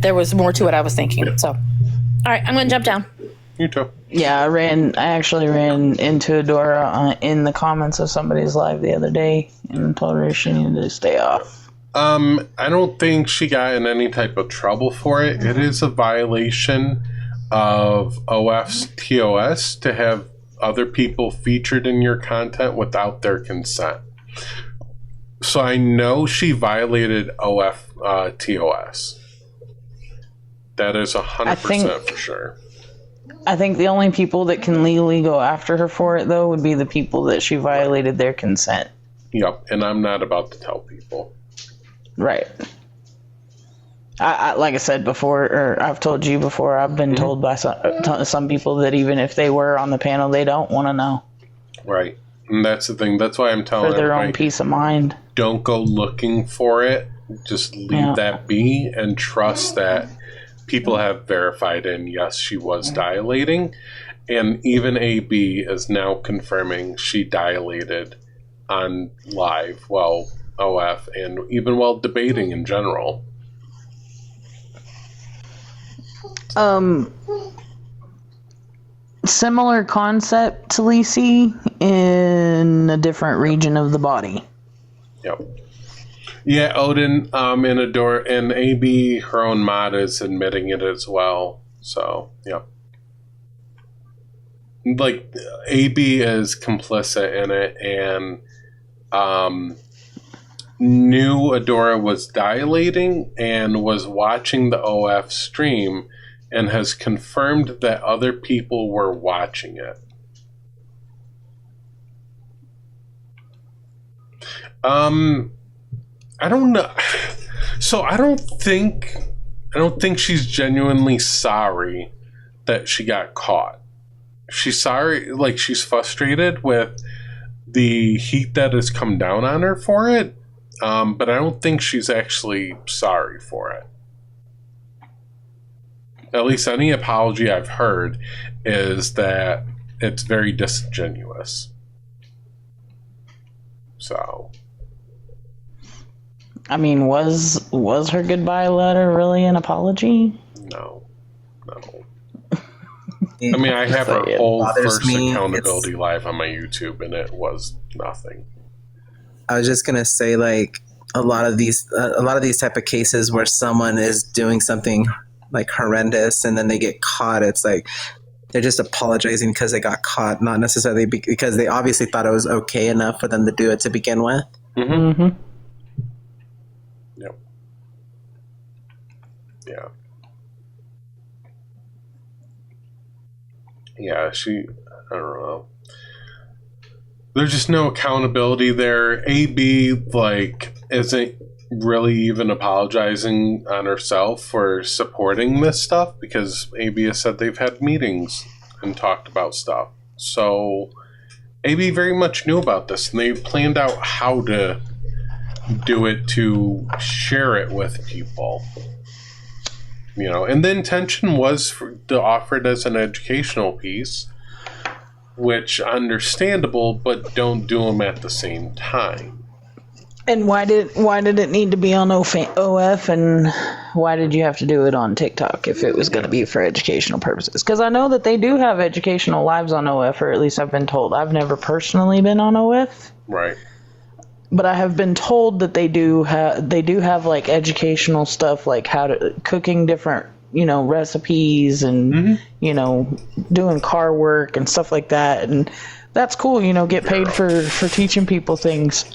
Speaker 9: there was more to it I was thinking. So, all right, I'm going to jump down.
Speaker 1: You too.
Speaker 8: Yeah, I actually ran into Adora in the comments of somebody's live the other day and told her she needed to stay off.
Speaker 1: I don't think she got in any type of trouble for it. It is a violation of OF's TOS to have other people featured in your content without their consent. So I know she violated OF TOS. That is 100% for sure.
Speaker 8: I think the only people that can legally go after her for it, though, would be the people that she violated their consent.
Speaker 1: Yep, and I'm not about to tell people.
Speaker 8: Right. I like I said before, or I've told you before, I've been told by some people that even if they were on the panel, they don't want to know.
Speaker 1: Right. And that's the thing. That's why I'm telling
Speaker 8: for their own peace of mind.
Speaker 1: Don't go looking for it. Just leave that be and trust that people have verified and yes, she was dilating. And even AB is now confirming she dilated on live, well, OF, and even while debating in general.
Speaker 8: Similar concept to Lisi in a different region of the body.
Speaker 1: Yep. Yeah, Odin, and Adora, and AB, her own mod, is admitting it as well. So, yep. Like, AB is complicit in it, and knew Adora was dilating and was watching the OF stream and has confirmed that other people were watching it. I don't know. So I don't think she's genuinely sorry that she got caught. She's sorry, like she's frustrated with the heat that has come down on her for it. But I don't think she's actually sorry for it. At least any apology I've heard is that it's very disingenuous. So,
Speaker 8: I mean, was her goodbye letter really an apology?
Speaker 1: No. I mean, I have her whole first accountability live on my YouTube, and it was nothing.
Speaker 7: I was just gonna say, like, a lot of these type of cases where someone is doing something like horrendous and then they get caught, it's like they're just apologizing because they got caught, not necessarily because they obviously thought it was okay enough for them to do it to begin with.
Speaker 1: Mm-hmm. Mm-hmm. Yep. Yeah. Yeah, I don't know. There's just no accountability there. AB, like, isn't really even apologizing on herself for supporting this stuff because AB has said they've had meetings and talked about stuff. So AB very much knew about this and they planned out how to do it to share it with people. You know, and the intention was to offer it as an educational piece, which understandable, but don't do them at the same time.
Speaker 8: And why did it need to be on OF, and why did you have to do it on TikTok if it was going to be for educational purposes? Because I know that they do have educational lives on OF, or at least I've been told. I've never personally been on OF.
Speaker 1: Right.
Speaker 8: But I have been told that they do have like educational stuff, like how to cooking different, recipes and, doing car work and stuff like that. And that's cool, get paid for teaching people things.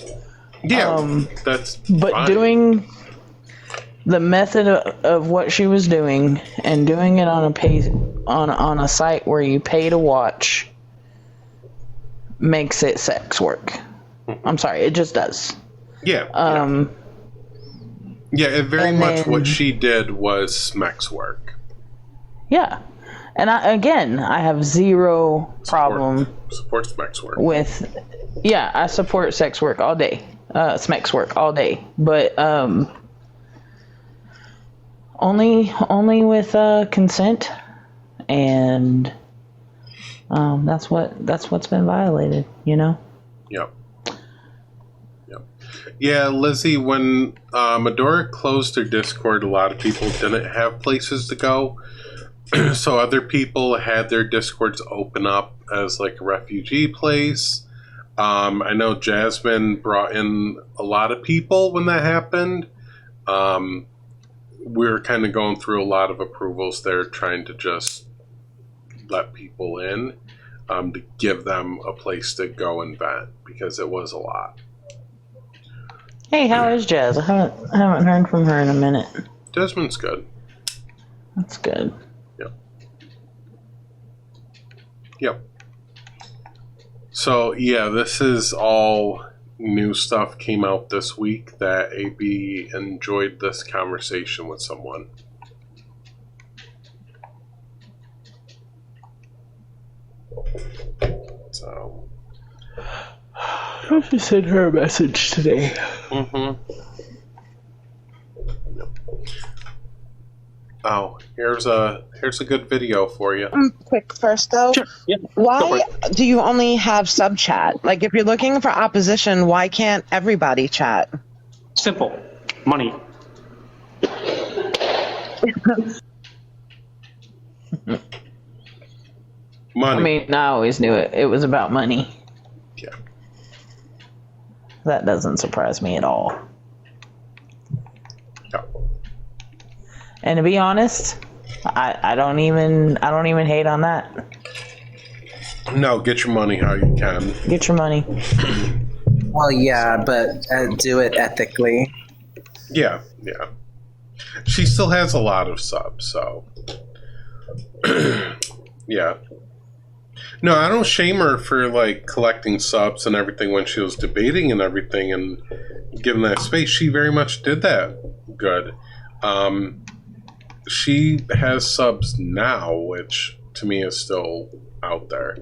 Speaker 1: Yeah, that's
Speaker 8: but
Speaker 1: fine.
Speaker 8: Doing the method of what she was doing and doing it on a site where you pay to watch makes it sex work. I'm sorry, it just does.
Speaker 1: Yeah. Yeah, very much what she did was Smex work.
Speaker 8: Yeah. And I have zero problem
Speaker 1: support Smex work
Speaker 8: with. Yeah, I support sex work all day. Smex work all day. But Only with consent, and that's what's been violated. You know.
Speaker 1: Yep. Yeah, Lizzie, when Adora closed her Discord, a lot of people didn't have places to go. So other people had their Discords open up as like a refugee place. I know Jasmine brought in a lot of people when that happened. We were kind of going through a lot of approvals there, trying to just let people in to give them a place to go and vent, because it was a lot.
Speaker 8: Hey, how is Jazz? I haven't heard from her in a minute.
Speaker 1: Jasmine's good.
Speaker 8: That's good.
Speaker 1: Yep. So, yeah, this is all new stuff came out this week that AB enjoyed this conversation with someone. So,
Speaker 8: I should send her a message today.
Speaker 1: Oh, here's a good video for you.
Speaker 5: Quick first though,
Speaker 6: Sure. Yeah.
Speaker 5: why do you only have sub chat? Like if you're looking for opposition, why can't everybody chat?
Speaker 6: Simple. Money.
Speaker 1: Money.
Speaker 8: I mean, I always knew it. It was about money.
Speaker 1: Yeah.
Speaker 8: That doesn't surprise me at all.
Speaker 1: Yeah.
Speaker 8: And to be honest, I don't even hate on that.
Speaker 1: No, get your money how you can.
Speaker 8: Get your money.
Speaker 7: Well, yeah, but do it ethically.
Speaker 1: Yeah. She still has a lot of subs, so yeah. No, I don't shame her for like collecting subs and everything when she was debating and everything and giving that space. She very much did that good. She has subs now, which to me is still out there.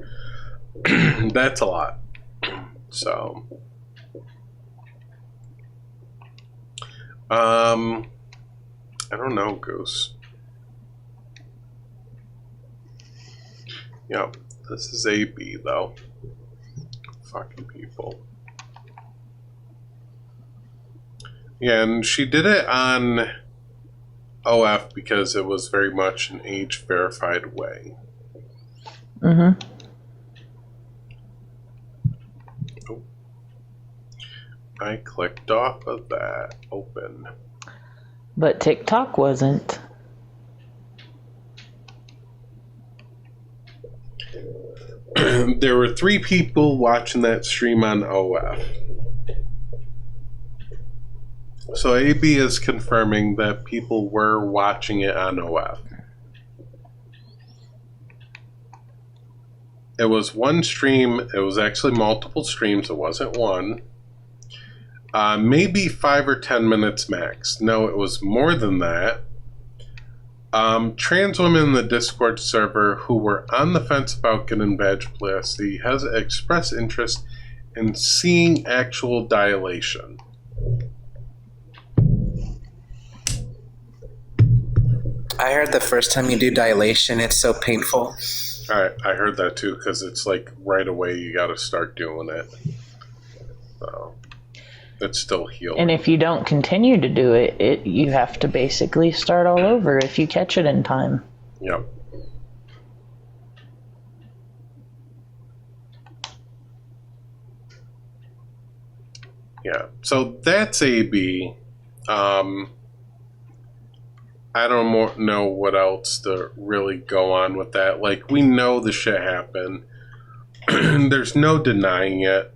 Speaker 1: That's a lot. So, I don't know, Goose. Yep, this is AB though. Fucking people. Yeah, and she did it on OF because it was very much an age verified way.
Speaker 8: Mm-hmm.
Speaker 1: Oh. I clicked off of that. Open.
Speaker 8: But TikTok wasn't.
Speaker 1: There were 3 people watching that stream on OF. So AB is confirming that people were watching it on OF. It was one stream. It was actually multiple streams. It wasn't one. Maybe 5 or 10 minutes max. No, it was more than that. Trans women in the Discord server who were on the fence about getting vaginoplasty has expressed interest in seeing actual dilation.
Speaker 7: I heard the first time you do dilation, it's so painful.
Speaker 1: I heard that too, because it's like right away you got to start doing it. So it's still healing.
Speaker 8: And if you don't continue to do it, you have to basically start all over if you catch it in time.
Speaker 1: Yep. Yeah. So that's AB. I don't know what else to really go on with that. Like, we know the shit happened. There's no denying it.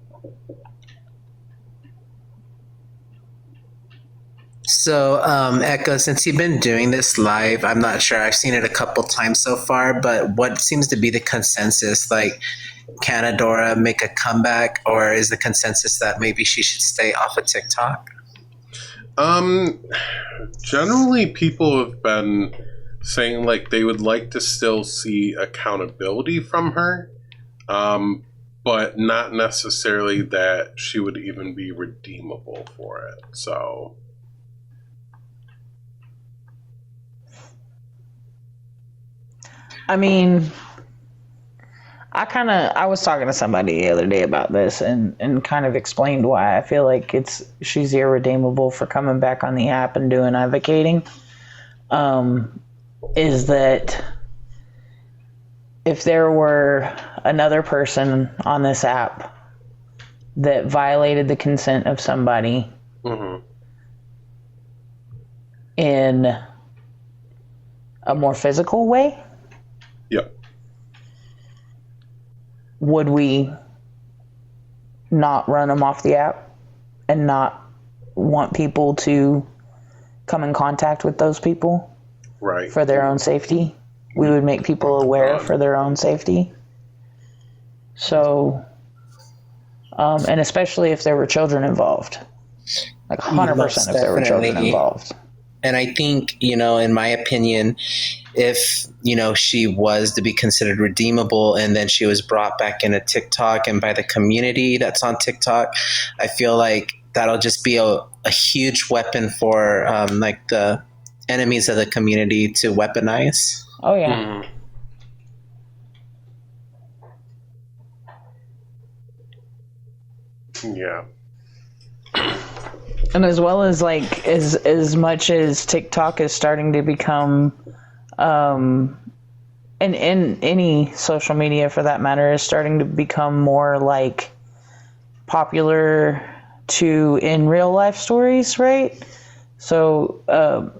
Speaker 7: So, Echo, since you've been doing this live, I'm not sure. I've seen it a couple times so far, but what seems to be the consensus? Like, can Adora make a comeback, or is the consensus that maybe she should stay off of TikTok?
Speaker 1: Generally, people have been saying like they would like to still see accountability from her, but not necessarily that she would even be redeemable for it. So,
Speaker 8: I mean, I was talking to somebody the other day about this and kind of explained why I feel like she's irredeemable for coming back on the app and doing advocating. Is that if there were another person on this app that violated the consent of somebody in a more physical way,
Speaker 1: Yep.
Speaker 8: would we not run them off the app and not want people to come in contact with those people
Speaker 1: Right.
Speaker 8: for their own safety? We would make people aware for their own safety. So, and especially if there were children involved, like 100% if there were children involved.
Speaker 7: And I think, in my opinion, if, she was to be considered redeemable and then she was brought back into TikTok and by the community that's on TikTok, I feel like that'll just be a huge weapon for like the enemies of the community to weaponize.
Speaker 8: Oh, yeah.
Speaker 1: Yeah.
Speaker 8: And as well as like as much as TikTok is starting to become and any social media for that matter is starting to become more like popular to in real life stories, right? So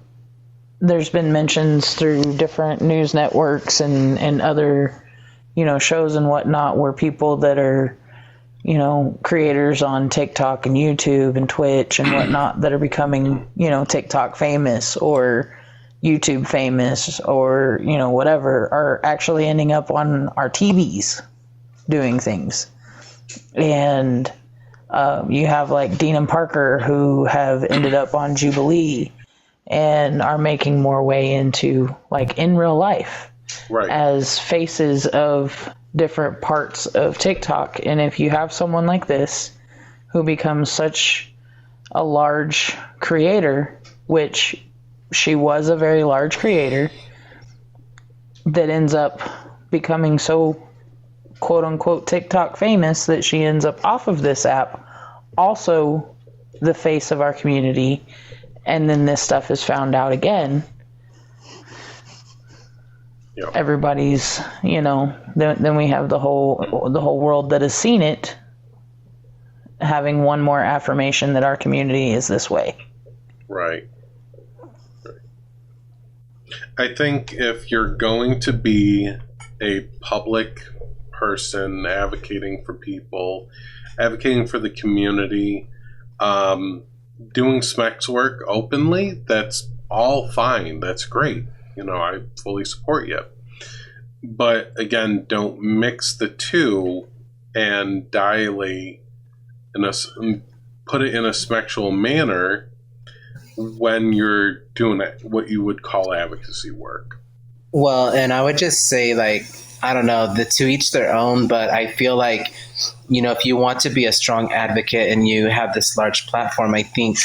Speaker 8: there's been mentions through different news networks and other shows and whatnot where people that are creators on TikTok and YouTube and Twitch and whatnot that are becoming, TikTok famous or YouTube famous or, whatever, are actually ending up on our TVs doing things. And you have like Dean and Parker who have ended up on Jubilee and are making more way into like in real life as faces of different parts of TikTok. And if you have someone like this who becomes such a large creator, which she was a very large creator, that ends up becoming so quote unquote TikTok famous that she ends up off of this app, also the face of our community, and then this stuff is found out again.
Speaker 1: Yep.
Speaker 8: Everybody's, then we have the whole world that has seen it having one more affirmation that our community is this way.
Speaker 1: Right. I think if you're going to be a public person advocating for people, advocating for the community, doing SMEX work openly, that's all fine. That's great. I fully support you. But again, don't mix the two and dilate put it in a sexual manner when you're doing what you would call advocacy work.
Speaker 7: Well, and I would just say, like, I don't know, to each their own, but I feel like, if you want to be a strong advocate and you have this large platform, I think,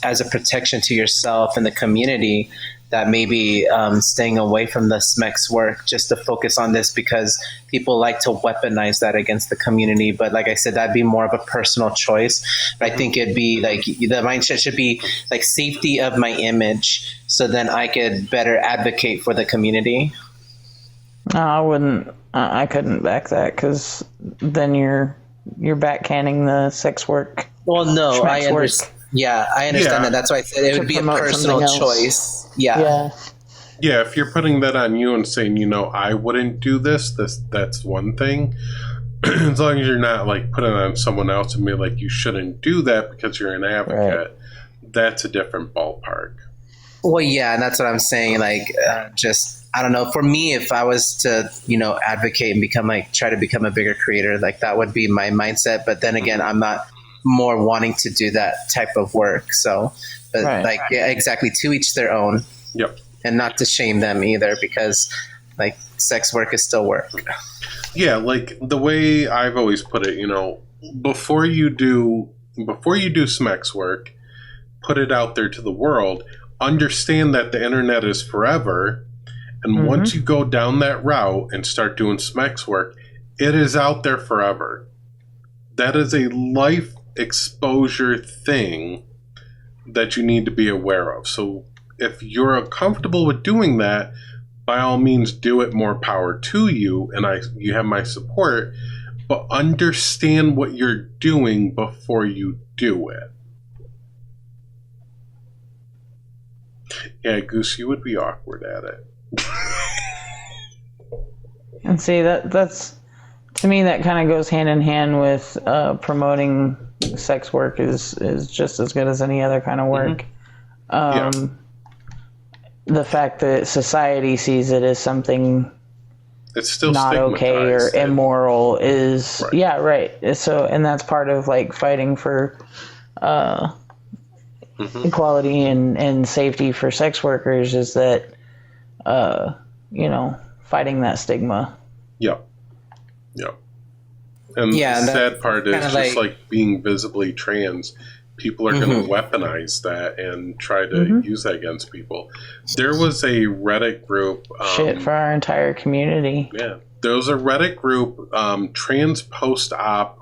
Speaker 7: as a protection to yourself and the community, that maybe staying away from the SMEX work just to focus on this, because people like to weaponize that against the community. But like I said, that'd be more of a personal choice. But I think it'd be like the mindset should be like safety of my image, so then I could better advocate for the community.
Speaker 8: I wouldn't. I couldn't back that, because then you're backhanding the sex work.
Speaker 7: Well, no, I understand.
Speaker 8: Work.
Speaker 7: Yeah, I understand that. That's why I said it would be a personal choice. Yeah.
Speaker 1: Yeah, if you're putting that on you and saying, I wouldn't do this, that's one thing. As long as you're not like putting it on someone else and be like, you shouldn't do that because you're an advocate, that's a different ballpark.
Speaker 7: Well, yeah, and that's what I'm saying. Like, I don't know. For me, if I was to, advocate and try to become a bigger creator, like that would be my mindset. But then again, I'm not more wanting to do that type of work. So, but yeah, exactly, to each their own.
Speaker 1: Yep.
Speaker 7: And not to shame them either, because like sex work is still work.
Speaker 1: Yeah, like the way I've always put it, before you do SMEX work, put it out there to the world, understand that the internet is forever, And once you go down that route and start doing SMEX work, it is out there forever. That is a life exposure thing that you need to be aware of. So if you're comfortable with doing that, by all means do it, more power to you, and you have my support, but understand what you're doing before you do it. Yeah, Goose, you would be awkward at it.
Speaker 8: And see, that's to me, that kind of goes hand in hand with promoting sex work is just as good as any other kind of work. The fact that society sees it as something
Speaker 1: it's still
Speaker 8: not okay or immoral is right. So, and that's part of like fighting for equality and safety for sex workers is that fighting that stigma.
Speaker 1: Yep. And the sad part is just like being visibly trans, people are going to weaponize that and try to use that against people. There was a Reddit group.
Speaker 8: Shit for our entire community.
Speaker 1: Yeah. There was a Reddit group, Trans Post-Op,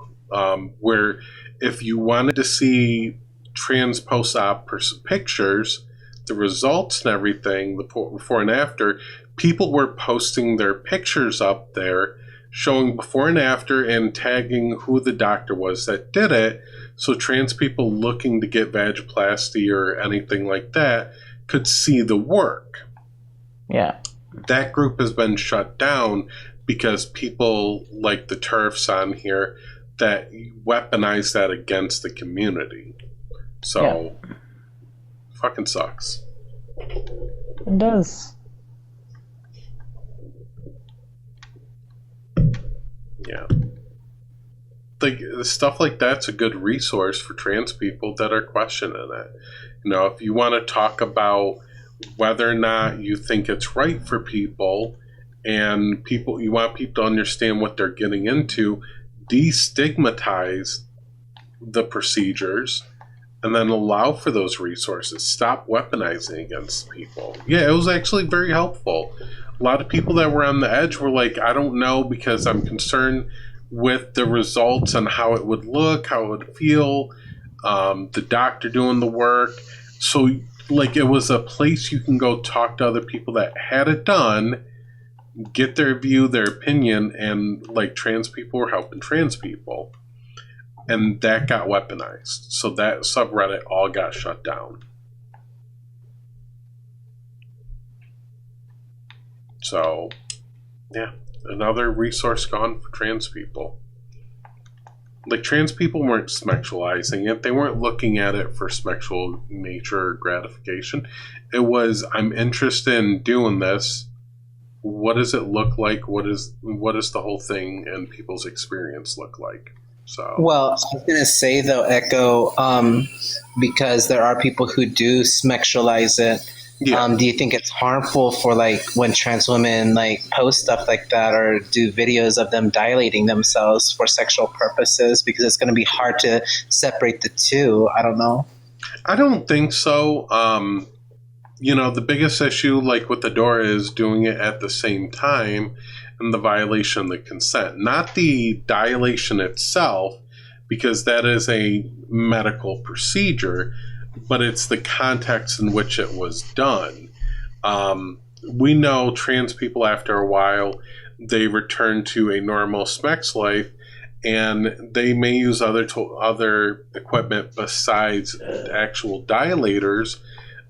Speaker 1: where if you wanted to see trans post-op pictures, the results and everything, the before and after, people were posting their pictures up there, showing before and after and tagging who the doctor was that did it, so trans people looking to get vaginoplasty or anything like that could see the work.
Speaker 8: Yeah.
Speaker 1: That group has been shut down because people like the TERFs on here that weaponize that against the community. So, fucking sucks.
Speaker 8: It does.
Speaker 1: Yeah. Like, stuff like that's a good resource for trans people that are questioning it. You know, if you want to talk about whether or not you think it's right for people and you want people to understand what they're getting into, destigmatize the procedures and then allow for those resources. Stop weaponizing against people. Yeah, it was actually very helpful. A lot of people that were on the edge were like, I don't know because I'm concerned with the results and how it would look, how it would feel, the doctor doing the work. So, like, it was a place you can go talk to other people that had it done, get their view, their opinion, and, like, trans people were helping trans people. And that got weaponized. So that subreddit all got shut down. So, yeah, another resource gone for trans people. Like, trans people weren't sexualizing it. They weren't looking at it for sexual nature or gratification. It was, I'm interested in doing this. What does it look like? What is the whole thing and people's experience look like? So.
Speaker 7: Well, I was going to say, though, Echo, because there are people who do sexualize it. Yeah. Do you think it's harmful for, like, when trans women, like, post stuff like that or do videos of them dilating themselves for sexual purposes? Because it's going to be hard to separate the two. I don't know.
Speaker 1: I don't think so. You know, the biggest issue, like with Adora, is doing it at the same time and the violation of the consent. Not the dilation itself, because that is a medical procedure, but it's the context in which it was done. We know trans people, after a while, they return to a normal sex life, and they may use other equipment besides actual dilators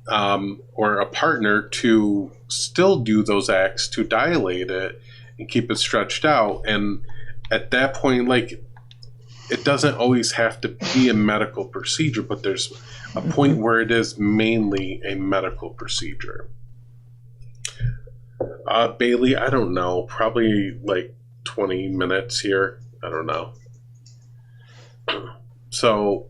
Speaker 1: or a partner to still do those acts to dilate it and keep it stretched out. And at that point, like, it doesn't always have to be a medical procedure, but there's a point where it is mainly a medical procedure. Bailey, I don't know. Probably like 20 minutes here. I don't know. So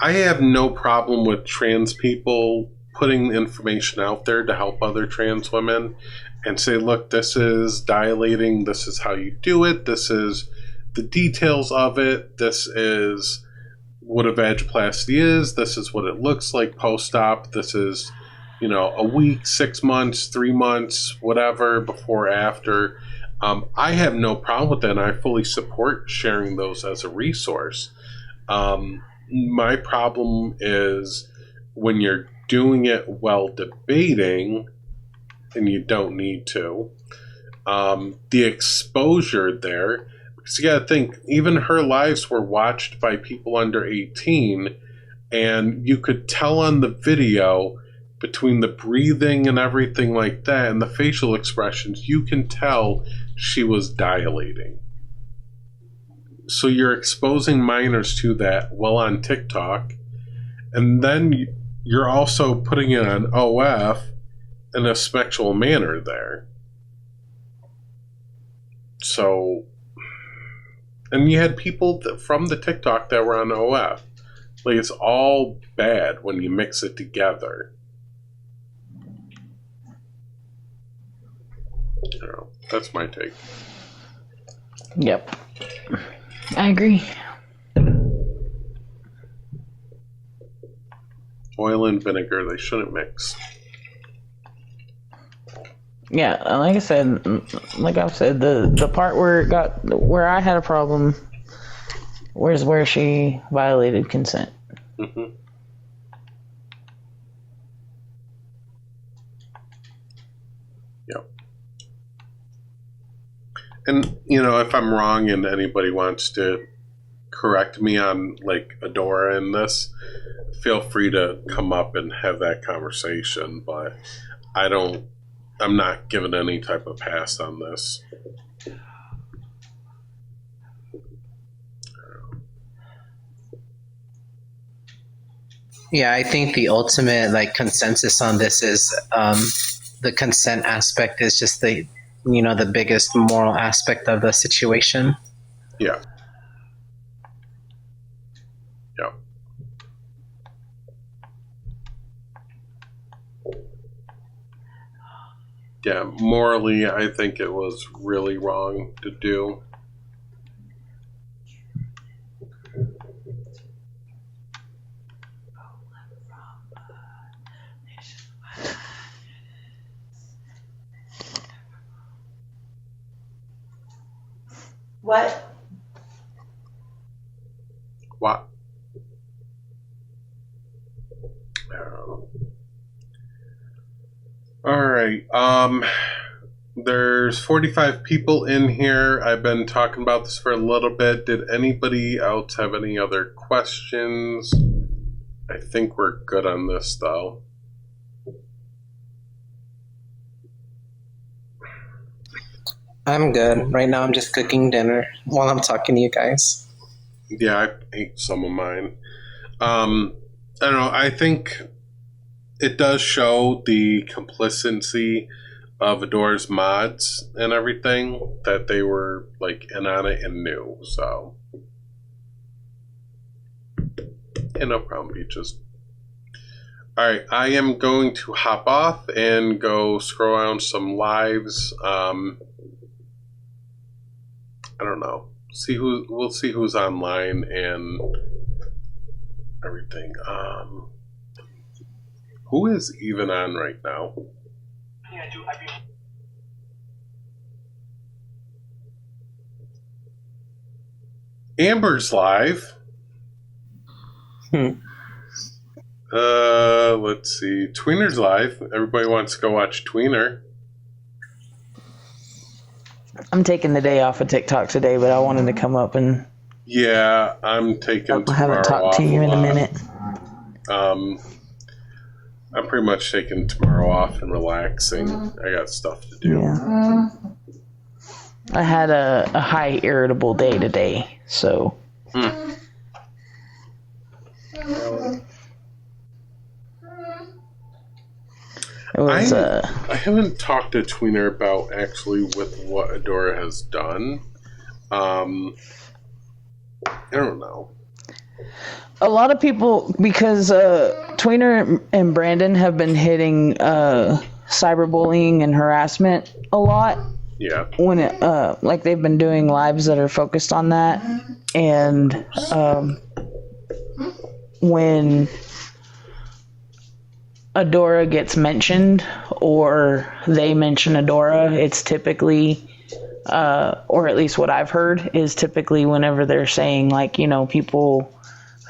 Speaker 1: I have no problem with trans people putting information out there to help other trans women and say, look, this is dilating. This is how you do it. This is the details of it. This is what a vaginoplasty is. This is what it looks like post-op. This is, a week, 6 months, 3 months, whatever, before, after. I have no problem with that, and I fully support sharing those as a resource. My problem is when you're doing it while debating, and you don't need to. The exposure there, because you got to think, even her lives were watched by people under 18, and you could tell on the video between the breathing and everything like that and the facial expressions, you can tell she was dilating. So you're exposing minors to that while on TikTok, and then you're also putting it on OF in a sexual manner there. So, and you had people from the TikTok that were on OF. Like, it's all bad when you mix it together. That's my take.
Speaker 8: Yep. I agree.
Speaker 1: Oil and vinegar, they shouldn't mix.
Speaker 8: Yeah, like I've said, the part where I had a problem was where she violated consent.
Speaker 1: Mm-hmm. Yep. And, if I'm wrong and anybody wants to correct me on, like, Adora in this, feel free to come up and have that conversation, but I'm not giving any type of pass on this.
Speaker 7: Yeah, I think the ultimate consensus on this is the consent aspect is just the biggest moral aspect of the situation.
Speaker 1: Yeah. Yeah. Yeah, morally, I think it was really wrong to do.
Speaker 4: What?
Speaker 1: What? All right. There's 45 people in here. I've been talking about this for a little bit. Did anybody else have any other questions? I think we're good on this, though.
Speaker 7: I'm good. Right now I'm just cooking dinner while I'm talking to you guys.
Speaker 1: Yeah, I ate some of mine. I don't know. I think it does show the complicity of Adora's mods and everything, that they were in on it and knew. So, yeah, no problem, Beaches. All right, I am going to hop off and go scroll around some lives. I don't know. We'll see who's online and everything. Who is even on right now? Amber's live. Let's see. Tweener's live. Everybody wants to go watch Tweener.
Speaker 8: I'm taking the day off of TikTok today, but I wanted to come up and...
Speaker 1: Yeah, I'm taking
Speaker 8: I haven't talked to you in a minute.
Speaker 1: I'm pretty much taking tomorrow off and relaxing. I got stuff to do.
Speaker 8: Yeah. I had a high irritable day today, so... It was,
Speaker 1: I haven't talked to Tweener about actually with what Adora has done. I don't know.
Speaker 8: A lot of people, because Tweener and Brandon have been hitting cyberbullying and harassment a lot.
Speaker 1: Yeah.
Speaker 8: When it, they've been doing lives that are focused on that, and Adora gets mentioned or they mention Adora, it's typically, or at least what I've heard, is typically whenever they're saying, like, you know, people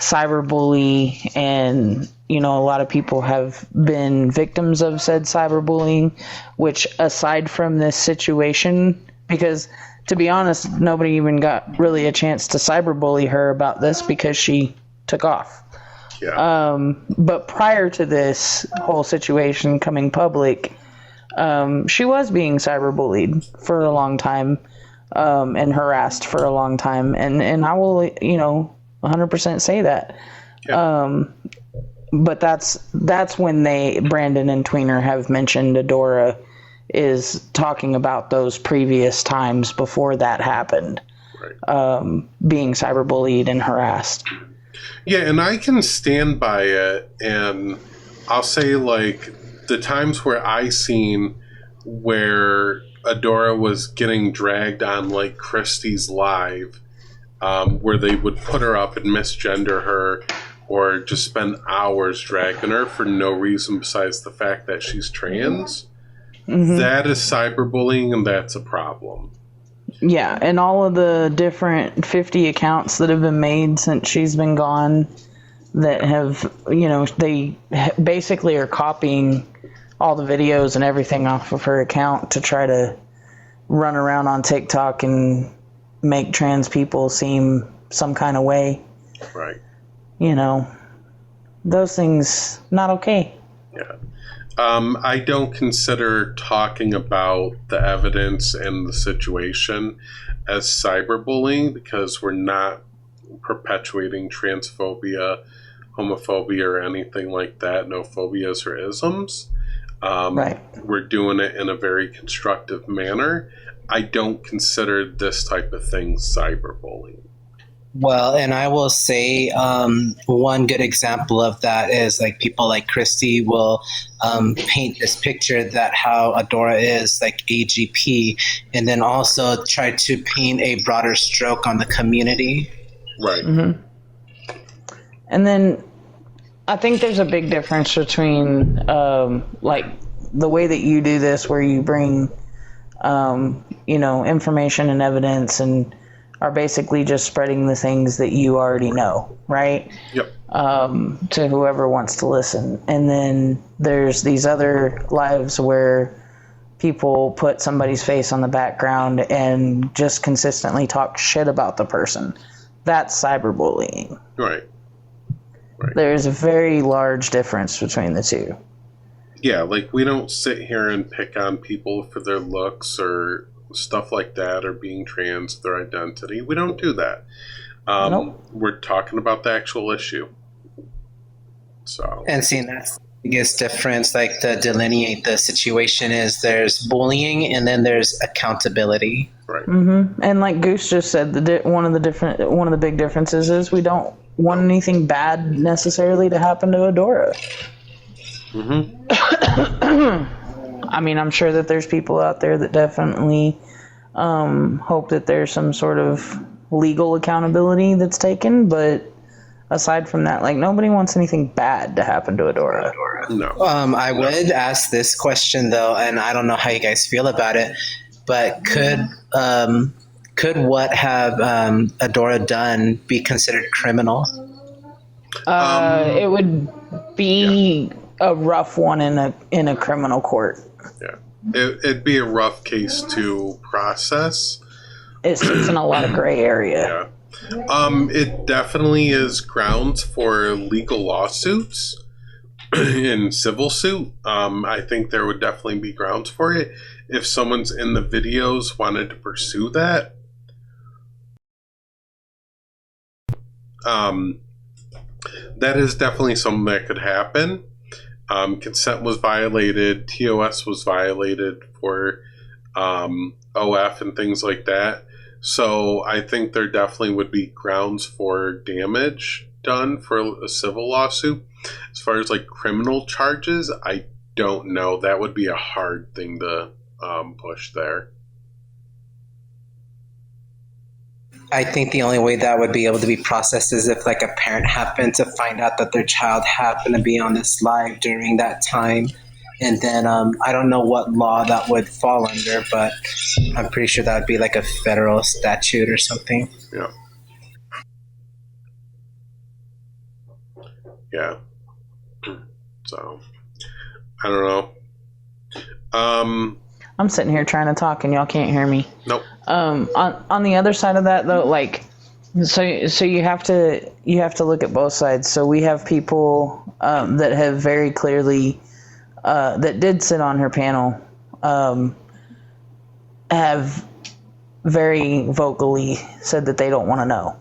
Speaker 8: cyberbully and, you know, a lot of people have been victims of said cyberbullying, which aside from this situation, because to be honest, nobody even got really a chance to cyberbully her about this because she took off.
Speaker 1: Yeah.
Speaker 8: But prior to this whole situation coming public, she was being cyberbullied for a long time, and harassed for a long time. And I will, you know, 100% say that.
Speaker 1: Yeah.
Speaker 8: But that's when Brandon and Tweener have mentioned Adora is talking about those previous times before that happened,
Speaker 1: Right.
Speaker 8: Being cyberbullied and harassed.
Speaker 1: Yeah, and I can stand by it, and I'll say, like, the times where I seen where Adora was getting dragged on, like, Christie's Live, where they would put her up and misgender her, or just spend hours dragging her for no reason besides the fact that she's trans. Mm-hmm. That is cyberbullying, and that's a problem.
Speaker 8: Yeah, and all of the different 50 accounts that have been made since she's been gone that have, you know, they basically are copying all the videos and everything off of her account to try to run around on TikTok and make trans people seem some kind of way.
Speaker 1: Right.
Speaker 8: You know, those things, not okay.
Speaker 1: Yeah. I don't consider talking about the evidence and the situation as cyberbullying because we're not perpetuating transphobia, homophobia, or anything like that. No phobias or isms.
Speaker 8: Right.
Speaker 1: We're doing it in a very constructive manner. I don't consider this type of thing cyberbullying.
Speaker 7: Well, and I will say one good example of that is like people like Christy will paint this picture that how Adora is like AGP, and then also try to paint a broader stroke on the community.
Speaker 1: Right.
Speaker 8: Mm-hmm. And then I think there's a big difference between like the way that you do this, where you bring you know, information and evidence and are basically just spreading the things that you already know, right?
Speaker 1: Yep.
Speaker 8: To whoever wants to listen. And then there's these other lives where people put somebody's face on the background and just consistently talk shit about the person. That's cyberbullying.
Speaker 1: Right. Right.
Speaker 8: There's a very large difference between the two.
Speaker 1: Yeah, like we don't sit here and pick on people for their looks or stuff like that, or being trans, their identity. We don't do that.
Speaker 8: Nope.
Speaker 1: We're talking about the actual issue. So,
Speaker 7: and seeing that's the biggest difference, like to delineate the situation, is there's bullying and then there's accountability.
Speaker 1: Right.
Speaker 8: Mm-hmm. And like Goose just said, one of the big differences is we don't want anything bad necessarily to happen to Adora.
Speaker 1: Mm-hmm.
Speaker 8: I mean, I'm sure that there's people out there that definitely hope that there's some sort of legal accountability that's taken, but aside from that, like, nobody wants anything bad to happen to Adora.
Speaker 1: No.
Speaker 7: I would ask this question though, and I don't know how you guys feel about it, but could what have Adora done be considered criminal?
Speaker 8: It would be a rough one in a criminal court.
Speaker 1: Yeah, it'd be a rough case to process.
Speaker 8: It sits in a lot of gray area.
Speaker 1: Yeah. It definitely is grounds for legal lawsuits in civil suit. I think there would definitely be grounds for it if someone's in the videos wanted to pursue that. That is definitely something that could happen. Consent was violated, TOS was violated for OF and things like that. So I think there definitely would be grounds for damage done for a civil lawsuit. As far as like criminal charges, I don't know. That would be a hard thing to push there.
Speaker 7: I think the only way that would be able to be processed is if like a parent happened to find out that their child happened to be on this live during that time. And then I don't know what law that would fall under, but I'm pretty sure that would be like a federal statute or something.
Speaker 1: Yeah. Yeah. So, I don't know.
Speaker 8: I'm sitting here trying to talk and y'all can't hear me.
Speaker 1: Nope.
Speaker 8: On the other side of that though, like, so you have to look at both sides. So we have people that have very clearly that did sit on her panel have very vocally said that they don't want to know.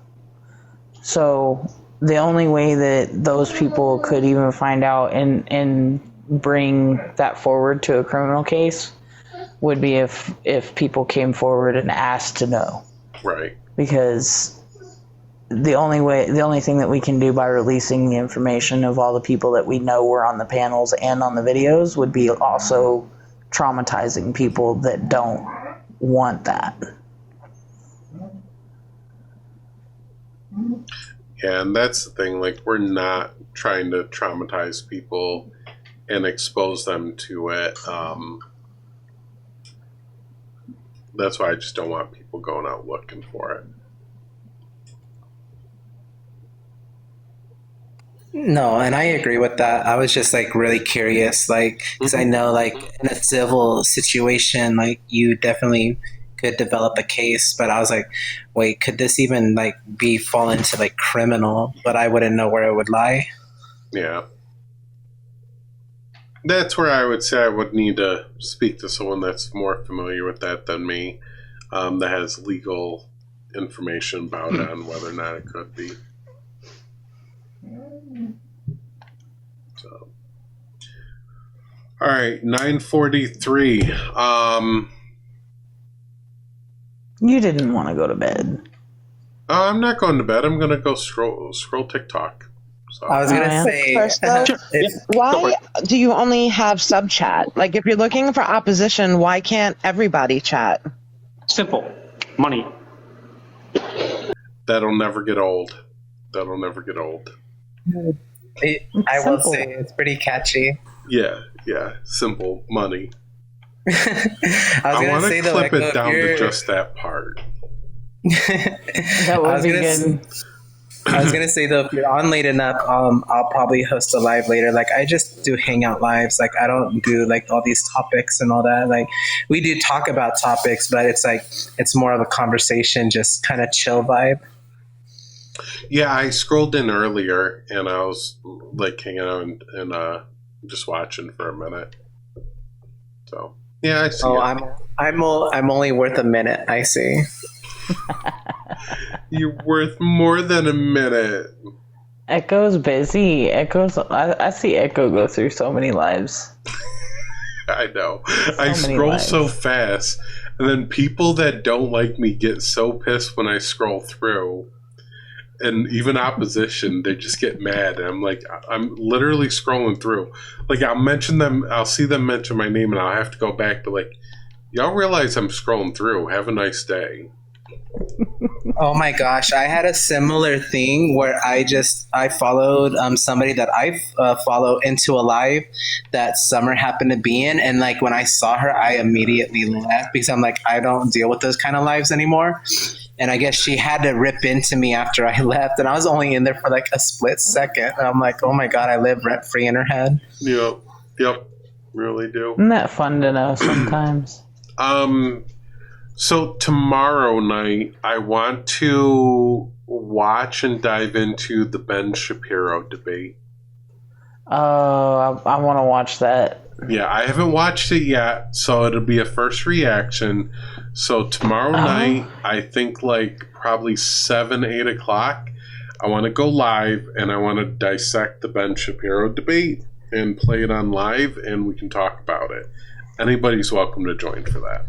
Speaker 8: So the only way that those people could even find out and bring that forward to a criminal case would be if people came forward and asked to know.
Speaker 1: Right.
Speaker 8: Because the only thing that we can do by releasing the information of all the people that we know were on the panels and on the videos would be also traumatizing people that don't want that.
Speaker 1: Yeah, and that's the thing. Like, we're not trying to traumatize people and expose them to it. That's why I just don't want people going out looking for it.
Speaker 7: No, and I agree with that. I was just like really curious, like, because I know like in a civil situation, like you definitely could develop a case, but I was like, wait, could this even like fall into like criminal? But I wouldn't know where it would lie.
Speaker 1: Yeah. That's where I would say I would need to speak to someone that's more familiar with that than me, that has legal information about it on whether or not it could be. So, all right, 9:43.
Speaker 8: You didn't want to go to bed.
Speaker 1: I'm not going to bed. I'm going to go scroll TikTok. So.
Speaker 7: I was gonna say,
Speaker 5: First, though, why do you only have sub chat? Like, if you're looking for opposition, why can't everybody chat?
Speaker 6: Simple. Money.
Speaker 1: That'll never get old. That'll never get old.
Speaker 7: I will say it's pretty catchy.
Speaker 1: Yeah, simple money.
Speaker 7: I
Speaker 1: want to clip
Speaker 7: like,
Speaker 1: it down to just that part.
Speaker 8: That would be good.
Speaker 7: I was gonna say though, if you're on late enough, I'll probably host a live later. Like I just do hangout lives. Like I don't do like all these topics and all that. Like we do talk about topics, but it's like it's more of a conversation, just kind of chill vibe.
Speaker 1: Yeah, I scrolled in earlier and I was like hanging out and just watching for a minute. So yeah, I see.
Speaker 7: Oh,
Speaker 1: it.
Speaker 7: I'm only worth a minute. I see.
Speaker 1: You're worth more than a minute.
Speaker 8: Echo's busy. I see Echo go through so many lives.
Speaker 1: I know. I scroll so fast, and then people that don't like me get so pissed when I scroll through. And even opposition, they just get mad. And I'm like, I'm literally scrolling through. Like, I'll see them mention my name, and I'll have to go back to like, y'all realize I'm scrolling through. Have a nice day.
Speaker 7: Oh my gosh, I had a similar thing where I followed somebody that I follow into a live that Summer happened to be in, and like when I saw her, I immediately left because I'm like, I don't deal with those kind of lives anymore. And I guess she had to rip into me after I left, and I was only in there for like a split second, and I'm like, oh my god, I live rent free in her head.
Speaker 1: Yep, really do.
Speaker 8: Isn't that fun to know sometimes?
Speaker 1: So tomorrow night, I want to watch and dive into the Ben Shapiro debate.
Speaker 8: Oh, I want to watch that.
Speaker 1: Yeah, I haven't watched it yet, so it'll be a first reaction. So tomorrow night, I think like probably 7, 8 o'clock, I want to go live and I want to dissect the Ben Shapiro debate and play it on live, and we can talk about it. Anybody's welcome to join for that.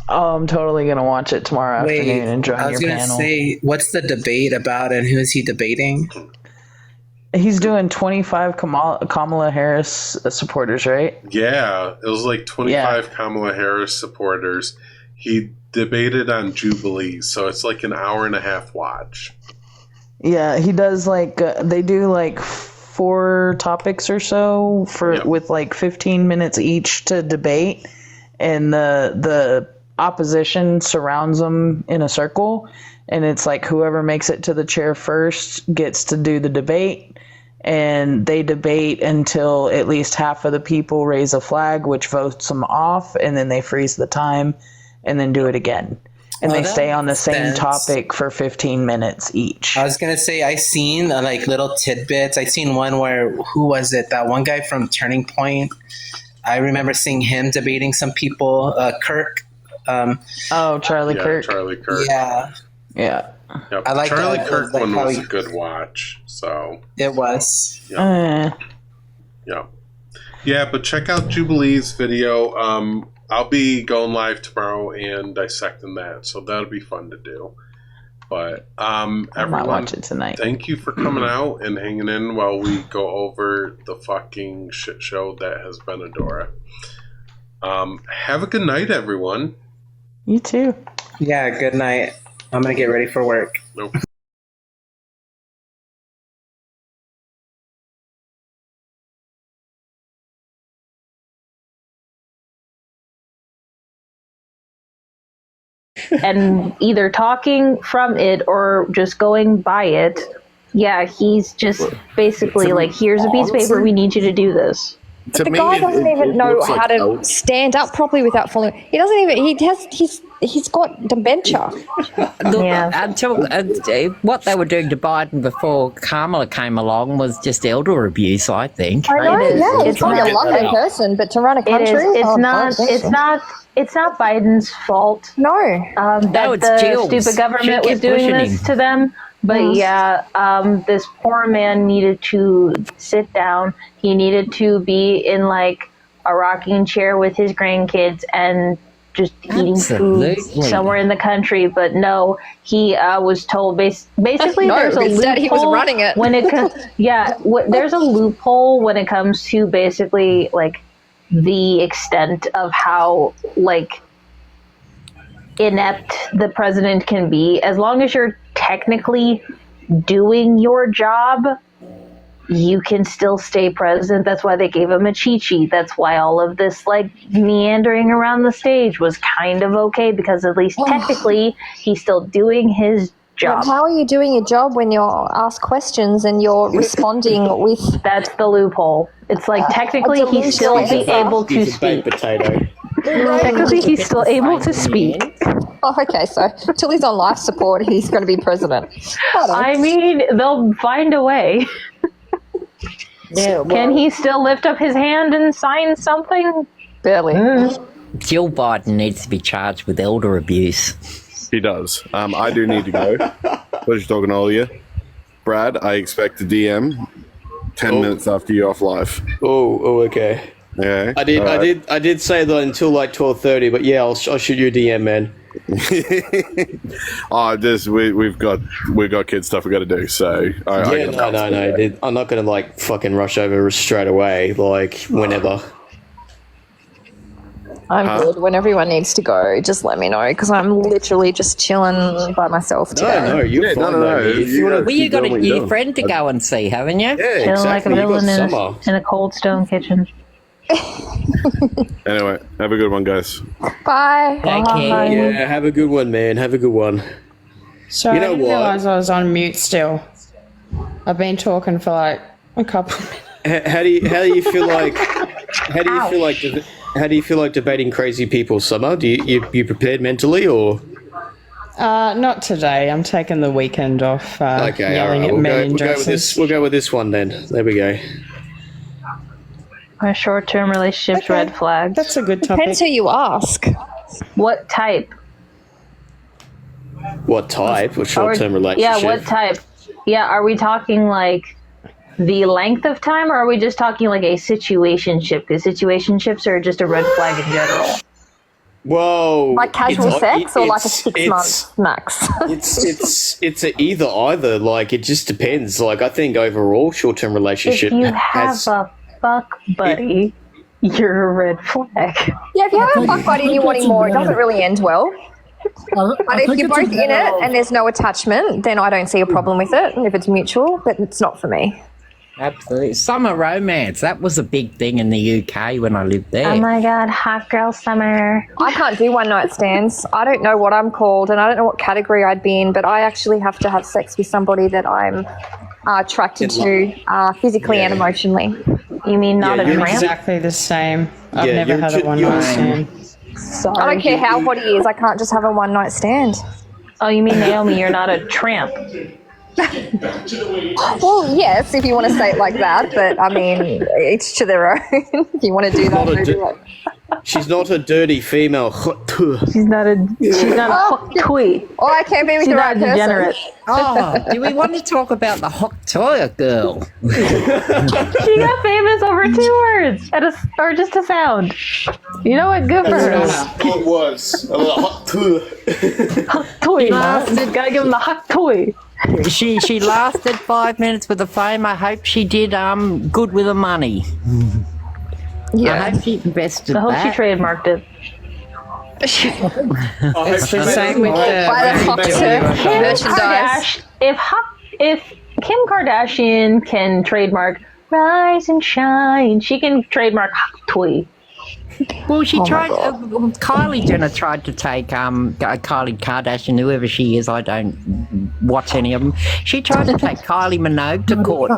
Speaker 8: Oh, I'm totally going to watch it tomorrow afternoon and join your panel. I was going to
Speaker 7: say, what's the debate about and who is he debating?
Speaker 8: He's doing 25 Kamala Harris supporters, right?
Speaker 1: Yeah, it was like 25 Kamala Harris supporters. He debated on Jubilee, so it's like an hour and a half watch.
Speaker 8: Yeah, he does like they do like 4 topics or so with like 15 minutes each to debate, and the opposition surrounds them in a circle, and it's like whoever makes it to the chair first gets to do the debate, and they debate until at least half of the people raise a flag, which votes them off, and then they freeze the time and then do it again. And they stay on the same topic for 15 minutes each.
Speaker 7: I was gonna say I seen like little tidbits. I seen one where who was it? That one guy from Turning Point. I remember seeing him debating some people. Kirk.
Speaker 8: Charlie Kirk.
Speaker 1: Charlie Kirk.
Speaker 7: Yeah.
Speaker 8: Yeah.
Speaker 1: Yep.
Speaker 7: I like
Speaker 1: Charlie
Speaker 7: that.
Speaker 1: Kirk
Speaker 7: Like
Speaker 1: one
Speaker 7: how
Speaker 1: was
Speaker 7: he-
Speaker 1: a good watch. So
Speaker 7: It was.
Speaker 1: yeah, but check out Jubilee's video. I'll be going live tomorrow and dissecting that, so that'll be fun to do. But
Speaker 8: I might
Speaker 1: everyone,
Speaker 8: watch it tonight.
Speaker 1: thank you for coming out and hanging in while we go over the fucking shit show that has been Adora. Have a good night, everyone.
Speaker 8: You too.
Speaker 7: Yeah. Good night. I'm gonna get ready for work.
Speaker 1: Nope.
Speaker 10: And either talking from it or just going by it. Yeah, he's just basically like, here's a piece of paper, we need you to do this.
Speaker 11: But the guy doesn't even know how to stand up properly without falling. He doesn't even. He's got dementia.
Speaker 12: Look, until what they were doing to Biden before Kamala came along was just elder abuse, I think.
Speaker 11: I know. Yeah, he's
Speaker 10: It's
Speaker 11: probably a
Speaker 10: not-
Speaker 11: lovely person, but to run a
Speaker 10: It
Speaker 11: country,
Speaker 10: is. It's
Speaker 11: oh, I
Speaker 10: not.
Speaker 11: don't think
Speaker 10: It's
Speaker 11: so.
Speaker 10: not. It's not Biden's fault.
Speaker 11: No.
Speaker 10: That
Speaker 12: it's
Speaker 10: the
Speaker 12: Jill's.
Speaker 10: stupid government
Speaker 12: She
Speaker 10: was
Speaker 12: kept
Speaker 10: doing
Speaker 12: pushing
Speaker 10: this
Speaker 12: him.
Speaker 10: to them. But this poor man needed to sit down. He needed to be in like a rocking chair with his grandkids and just eating food
Speaker 12: Absolutely.
Speaker 10: somewhere in the country. But no, he was told basically
Speaker 11: No,
Speaker 10: there's a
Speaker 11: instead
Speaker 10: loophole
Speaker 11: he was running it.
Speaker 10: when it comes. There's a loophole when it comes to basically like the extent of how like inept the president can be. As long as you're technically doing your job, you can still stay president. That's why they gave him a cheat sheet. That's why all of this like meandering around the stage was kind of okay, because at least technically he's still doing his job.
Speaker 11: But how are you doing your job when you're asked questions and you're responding with?
Speaker 10: That's the loophole. It's like technically
Speaker 11: a
Speaker 10: he's still
Speaker 11: delusional
Speaker 10: be able to
Speaker 6: He's a baked
Speaker 10: speak.
Speaker 6: potato.
Speaker 10: Technically he's still able to speak.
Speaker 11: Oh, okay. So till he's on life support, he's going to be president.
Speaker 10: I mean, they'll find a way.
Speaker 12: Yeah,
Speaker 10: Can he still lift up his hand and sign something?
Speaker 11: Barely.
Speaker 12: Jill Biden needs to be charged with elder abuse.
Speaker 2: He does. I do need to go. Pleasure talking to all of you. Brad, I expect a DM 10 minutes after you off live.
Speaker 6: Oh, okay.
Speaker 2: Yeah.
Speaker 6: I did say that until like 12:30, but yeah, I'll shoot you a DM, man.
Speaker 2: We've got kid stuff we got to do. So
Speaker 6: No. I'm not gonna like fucking rush over straight away, like whenever.
Speaker 11: I'm good. When everyone needs to go, just let me know, because I'm literally just chilling by myself today.
Speaker 6: No, you're fine.
Speaker 2: no.
Speaker 6: If you wanna,
Speaker 12: Well, you got your friend to go and see, haven't you?
Speaker 6: yeah,
Speaker 10: Feel like a
Speaker 6: exactly. You got
Speaker 10: villain
Speaker 6: summer.
Speaker 10: in a cold stone kitchen.
Speaker 2: Anyway, have a good one, guys.
Speaker 11: Bye.
Speaker 12: Thank you.
Speaker 6: Yeah, have a good one, man. Have a good one.
Speaker 13: So
Speaker 6: You
Speaker 13: I
Speaker 6: know
Speaker 13: didn't
Speaker 6: what?
Speaker 13: realise I was on mute still. I've been talking for like a couple of minutes.
Speaker 6: How do you feel like? How do you feel like debating crazy people, Summer? Do you prepared mentally or?
Speaker 13: Not today. I'm taking the weekend off.
Speaker 6: Okay, all
Speaker 13: yelling
Speaker 6: right.
Speaker 13: at men in
Speaker 6: We'll go with
Speaker 13: dresses.
Speaker 6: this. We'll go with this one then. There we go.
Speaker 10: A short-term relationships red flags.
Speaker 13: That's a good topic.
Speaker 11: Depends who you ask.
Speaker 10: What type?
Speaker 6: What type of short-term relationship?
Speaker 10: Yeah, what type? Yeah, are we talking like the length of time, or are we just talking like a situationship? Because situationships are just a red flag in general.
Speaker 6: Whoa.
Speaker 11: Like casual sex, or like a 6
Speaker 6: it's-
Speaker 11: month max?
Speaker 6: It's a either. Like it just depends. Like I think overall, short-term
Speaker 10: If
Speaker 6: relationship
Speaker 10: you have
Speaker 6: has.
Speaker 10: a fuck buddy, you're a red flag.
Speaker 11: Yeah, if you have a fuck buddy and you're wanting more, it doesn't really end well. But if you're both in it and there's no attachment, then I don't see a problem with it if it's mutual, but it's not for me.
Speaker 12: Absolutely. Summer romance. That was a big thing in the UK when I lived there.
Speaker 10: Oh my god, hot girl summer.
Speaker 11: I can't do one night stands. I don't know what I'm called and I don't know what category I'd be in, but I actually have to have sex with somebody that I'm attracted to physically and emotionally.
Speaker 10: You mean not a
Speaker 13: I'm
Speaker 10: tramp?
Speaker 13: exactly the same. I've never had a one night stand.
Speaker 11: I don't care how hot he is, I can't just have a one night stand.
Speaker 10: Oh, you mean Naomi, you're not a tramp.
Speaker 11: Well, yes, if you want to say it like that, but I mean, each to their own. If you want to do that, do it.
Speaker 6: She's not a dirty female.
Speaker 10: She's not a hot toy.
Speaker 11: Oh, I can't be with
Speaker 10: She's
Speaker 11: the
Speaker 10: not
Speaker 11: right
Speaker 10: degenerate.
Speaker 11: person.
Speaker 12: Oh, do we want to talk about the hot toy girl?
Speaker 10: She got famous over 2 words or just a sound. You know what? Good for her.
Speaker 6: It was a hot
Speaker 10: Hot toy. Man. Gotta give him the hot toy.
Speaker 12: She lasted 5 minutes with the fame. I hope she did good with the money.
Speaker 11: Yeah.
Speaker 12: I hope she invested
Speaker 10: I hope
Speaker 12: that.
Speaker 10: she trademarked it.
Speaker 13: It's the same with
Speaker 11: merchandise.
Speaker 10: If Kim Kardashian can trademark Rise and Shine, she can trademark hot toy.
Speaker 12: Well, she tried. Kylie Jenner tried to take Kylie Kardashian, whoever she is. I don't watch any of them. She tried to take Kylie Minogue to court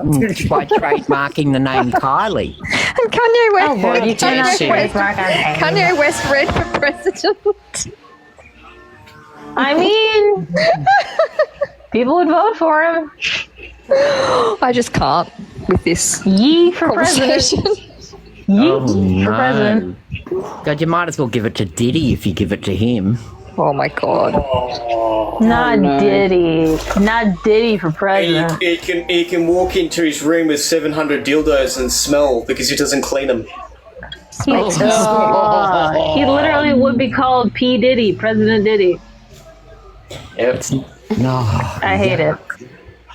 Speaker 12: by trademarking the name Kylie.
Speaker 11: And Kanye West.
Speaker 10: Oh, boy, you
Speaker 11: Kanye West ran for president.
Speaker 10: I mean, people would vote for him.
Speaker 11: I just can't with this.
Speaker 10: Yee for president.
Speaker 12: Oh,
Speaker 10: for
Speaker 12: no.
Speaker 10: president.
Speaker 12: God, you might as well give it to Diddy if you give it to him.
Speaker 11: Oh my God.
Speaker 10: Not Diddy. Not Diddy for president.
Speaker 6: He can walk into his room with 700 dildos and smell because he doesn't clean them.
Speaker 10: He literally would be called P. Diddy, President Diddy.
Speaker 6: Yep.
Speaker 12: No.
Speaker 10: I hate it.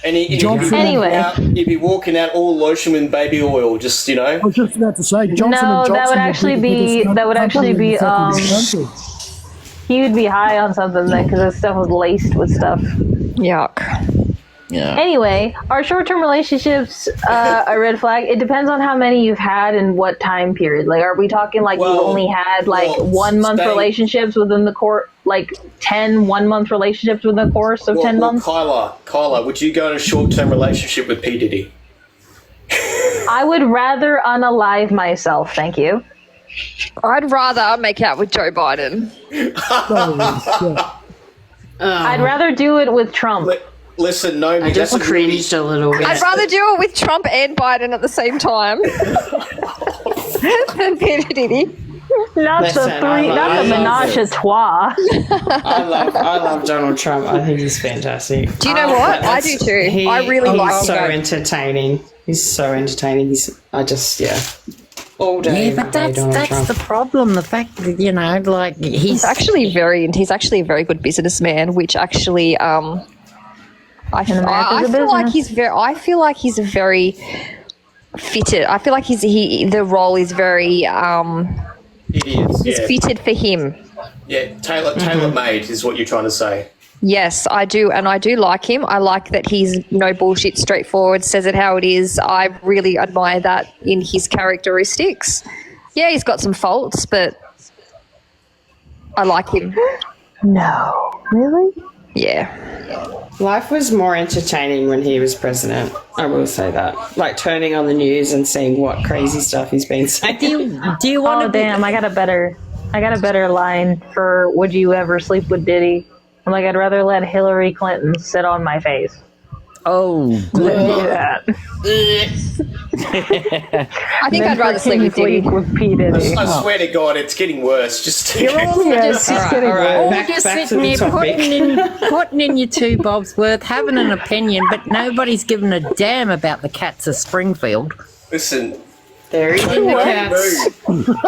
Speaker 6: And
Speaker 10: Anyway.
Speaker 6: he'd be walking out all lotion with baby oil, just, you know.
Speaker 14: I was just about to say, Johnson and Johnson
Speaker 10: that would actually be he would be high on something then because his stuff was laced with stuff.
Speaker 11: Yuck.
Speaker 12: Yeah.
Speaker 10: Anyway, are short-term relationships a red flag? It depends on how many you've had and what time period. Like, are we talking like you only had like 1 month relationships within the course, like 10 1-month relationships within the course of 10 months?
Speaker 6: Kyla, would you go in a short-term relationship with P. Diddy?
Speaker 10: I would rather unalive myself, thank you.
Speaker 11: I'd rather make out with Joe Biden.
Speaker 10: I'd rather do it with Trump.
Speaker 6: Listen, no,
Speaker 13: I just cringed a little bit.
Speaker 11: I'd rather do it with Trump and Biden at the same time than Peter Diddy.
Speaker 10: Not the menage a trois.
Speaker 13: I love Donald Trump. I think he's fantastic.
Speaker 11: Do you know what? I do too. I really like him.
Speaker 13: He's so entertaining. He's so entertaining. All day.
Speaker 12: Yeah, but that's the problem. The fact that, you know, like he's actually
Speaker 11: a very good businessman, which actually I feel like he's very fitted. I feel like the role is very
Speaker 6: It is.
Speaker 11: it's fitted for him.
Speaker 6: Yeah, tailor-made is what you're trying to say.
Speaker 11: Yes, I do, and I do like him. I like that he's no bullshit, straightforward, says it how it is. I really admire that in his characteristics. Yeah, he's got some faults, but I like him.
Speaker 10: No. Really?
Speaker 11: Yeah.
Speaker 13: Life was more entertaining when he was president. I will say that. Like turning on the news and seeing what crazy stuff he's been saying.
Speaker 12: Do you want
Speaker 10: to? Damn! I got a better line for "Would you ever sleep with Diddy?" I'm like, I'd rather let Hillary Clinton sit on my face.
Speaker 12: Oh,
Speaker 10: than do that.
Speaker 11: I think I'd rather sleep with Diddy.
Speaker 10: With P. Diddy.
Speaker 6: I swear to God, it's getting worse.
Speaker 12: You're all just sitting there putting in your 2 bobs worth, having an opinion, but nobody's giving a damn about the cats of Springfield.
Speaker 6: Listen.
Speaker 13: They're eating the cats.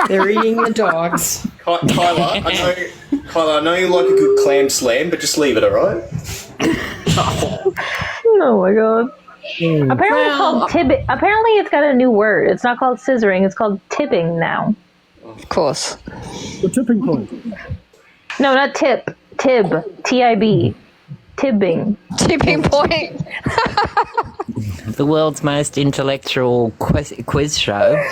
Speaker 13: They're eating the dogs.
Speaker 6: Kyla, I know you like a good clam slam, but just leave it, alright?
Speaker 10: Oh my God. Apparently it's called tipping. Apparently it's got a new word. It's not called scissoring. It's called tipping now.
Speaker 11: Of course.
Speaker 14: The tipping point.
Speaker 10: No, not tip. Tib. T-I-B. Tibbing.
Speaker 11: Tipping point.
Speaker 12: The world's most intellectual quiz show.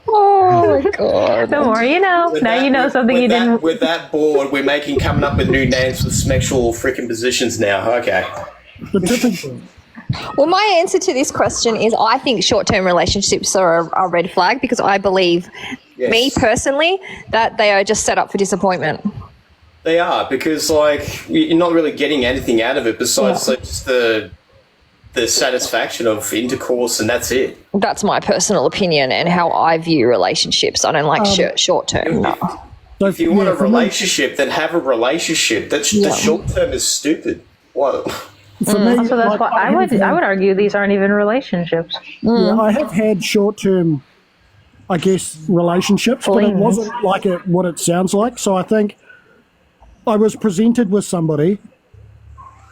Speaker 11: Oh my god.
Speaker 10: The more you know. Now you know something you didn't.
Speaker 6: With that board, we're coming up with new names for sexual freaking positions now. Okay.
Speaker 14: The tipping point.
Speaker 11: Well, my answer to this question is I think short-term relationships are a red flag because I believe, me personally, that they are just set up for disappointment.
Speaker 6: They are, because like you're not really getting anything out of it besides like just the satisfaction of intercourse, and that's it.
Speaker 11: That's my personal opinion and how I view relationships. I don't like short-term. No.
Speaker 6: If you want a relationship, then have a relationship. The short term is stupid. What?
Speaker 14: For me,
Speaker 10: So that's why I would argue these aren't even relationships.
Speaker 14: Yeah, I have had short-term, I guess, relationships, but it wasn't like what it sounds like. So I think I was presented with somebody,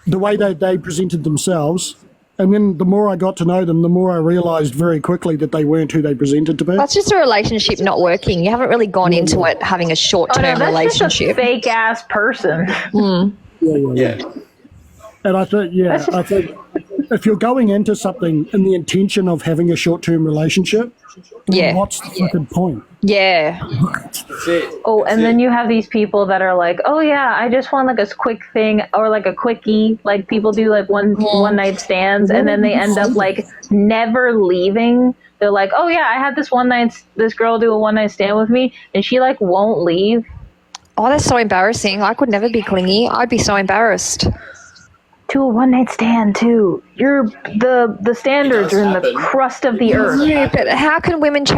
Speaker 14: the way they presented themselves, and then the more I got to know them, the more I realised very quickly that they weren't who they presented to be.
Speaker 11: That's just a relationship not working. You haven't really gone into it having a short-term relationship.
Speaker 10: Just a fake ass person.
Speaker 6: Yeah.
Speaker 14: And I think, I think if you're going into something in the intention of having a short-term relationship, then what's the fucking point?
Speaker 11: Yeah.
Speaker 10: Oh, and then you have these people that are like, oh yeah, I just want like a quick thing or like a quickie, like people do like one night stands, and then they end up like never leaving. They're like, oh yeah, I had this girl do a one night stand with me, and she like won't leave.
Speaker 11: Oh, that's so embarrassing. I could never be clingy. I'd be so embarrassed.
Speaker 10: To a one night stand too. You're the standards are in the crust of the earth.
Speaker 11: Yeah, but how can women chase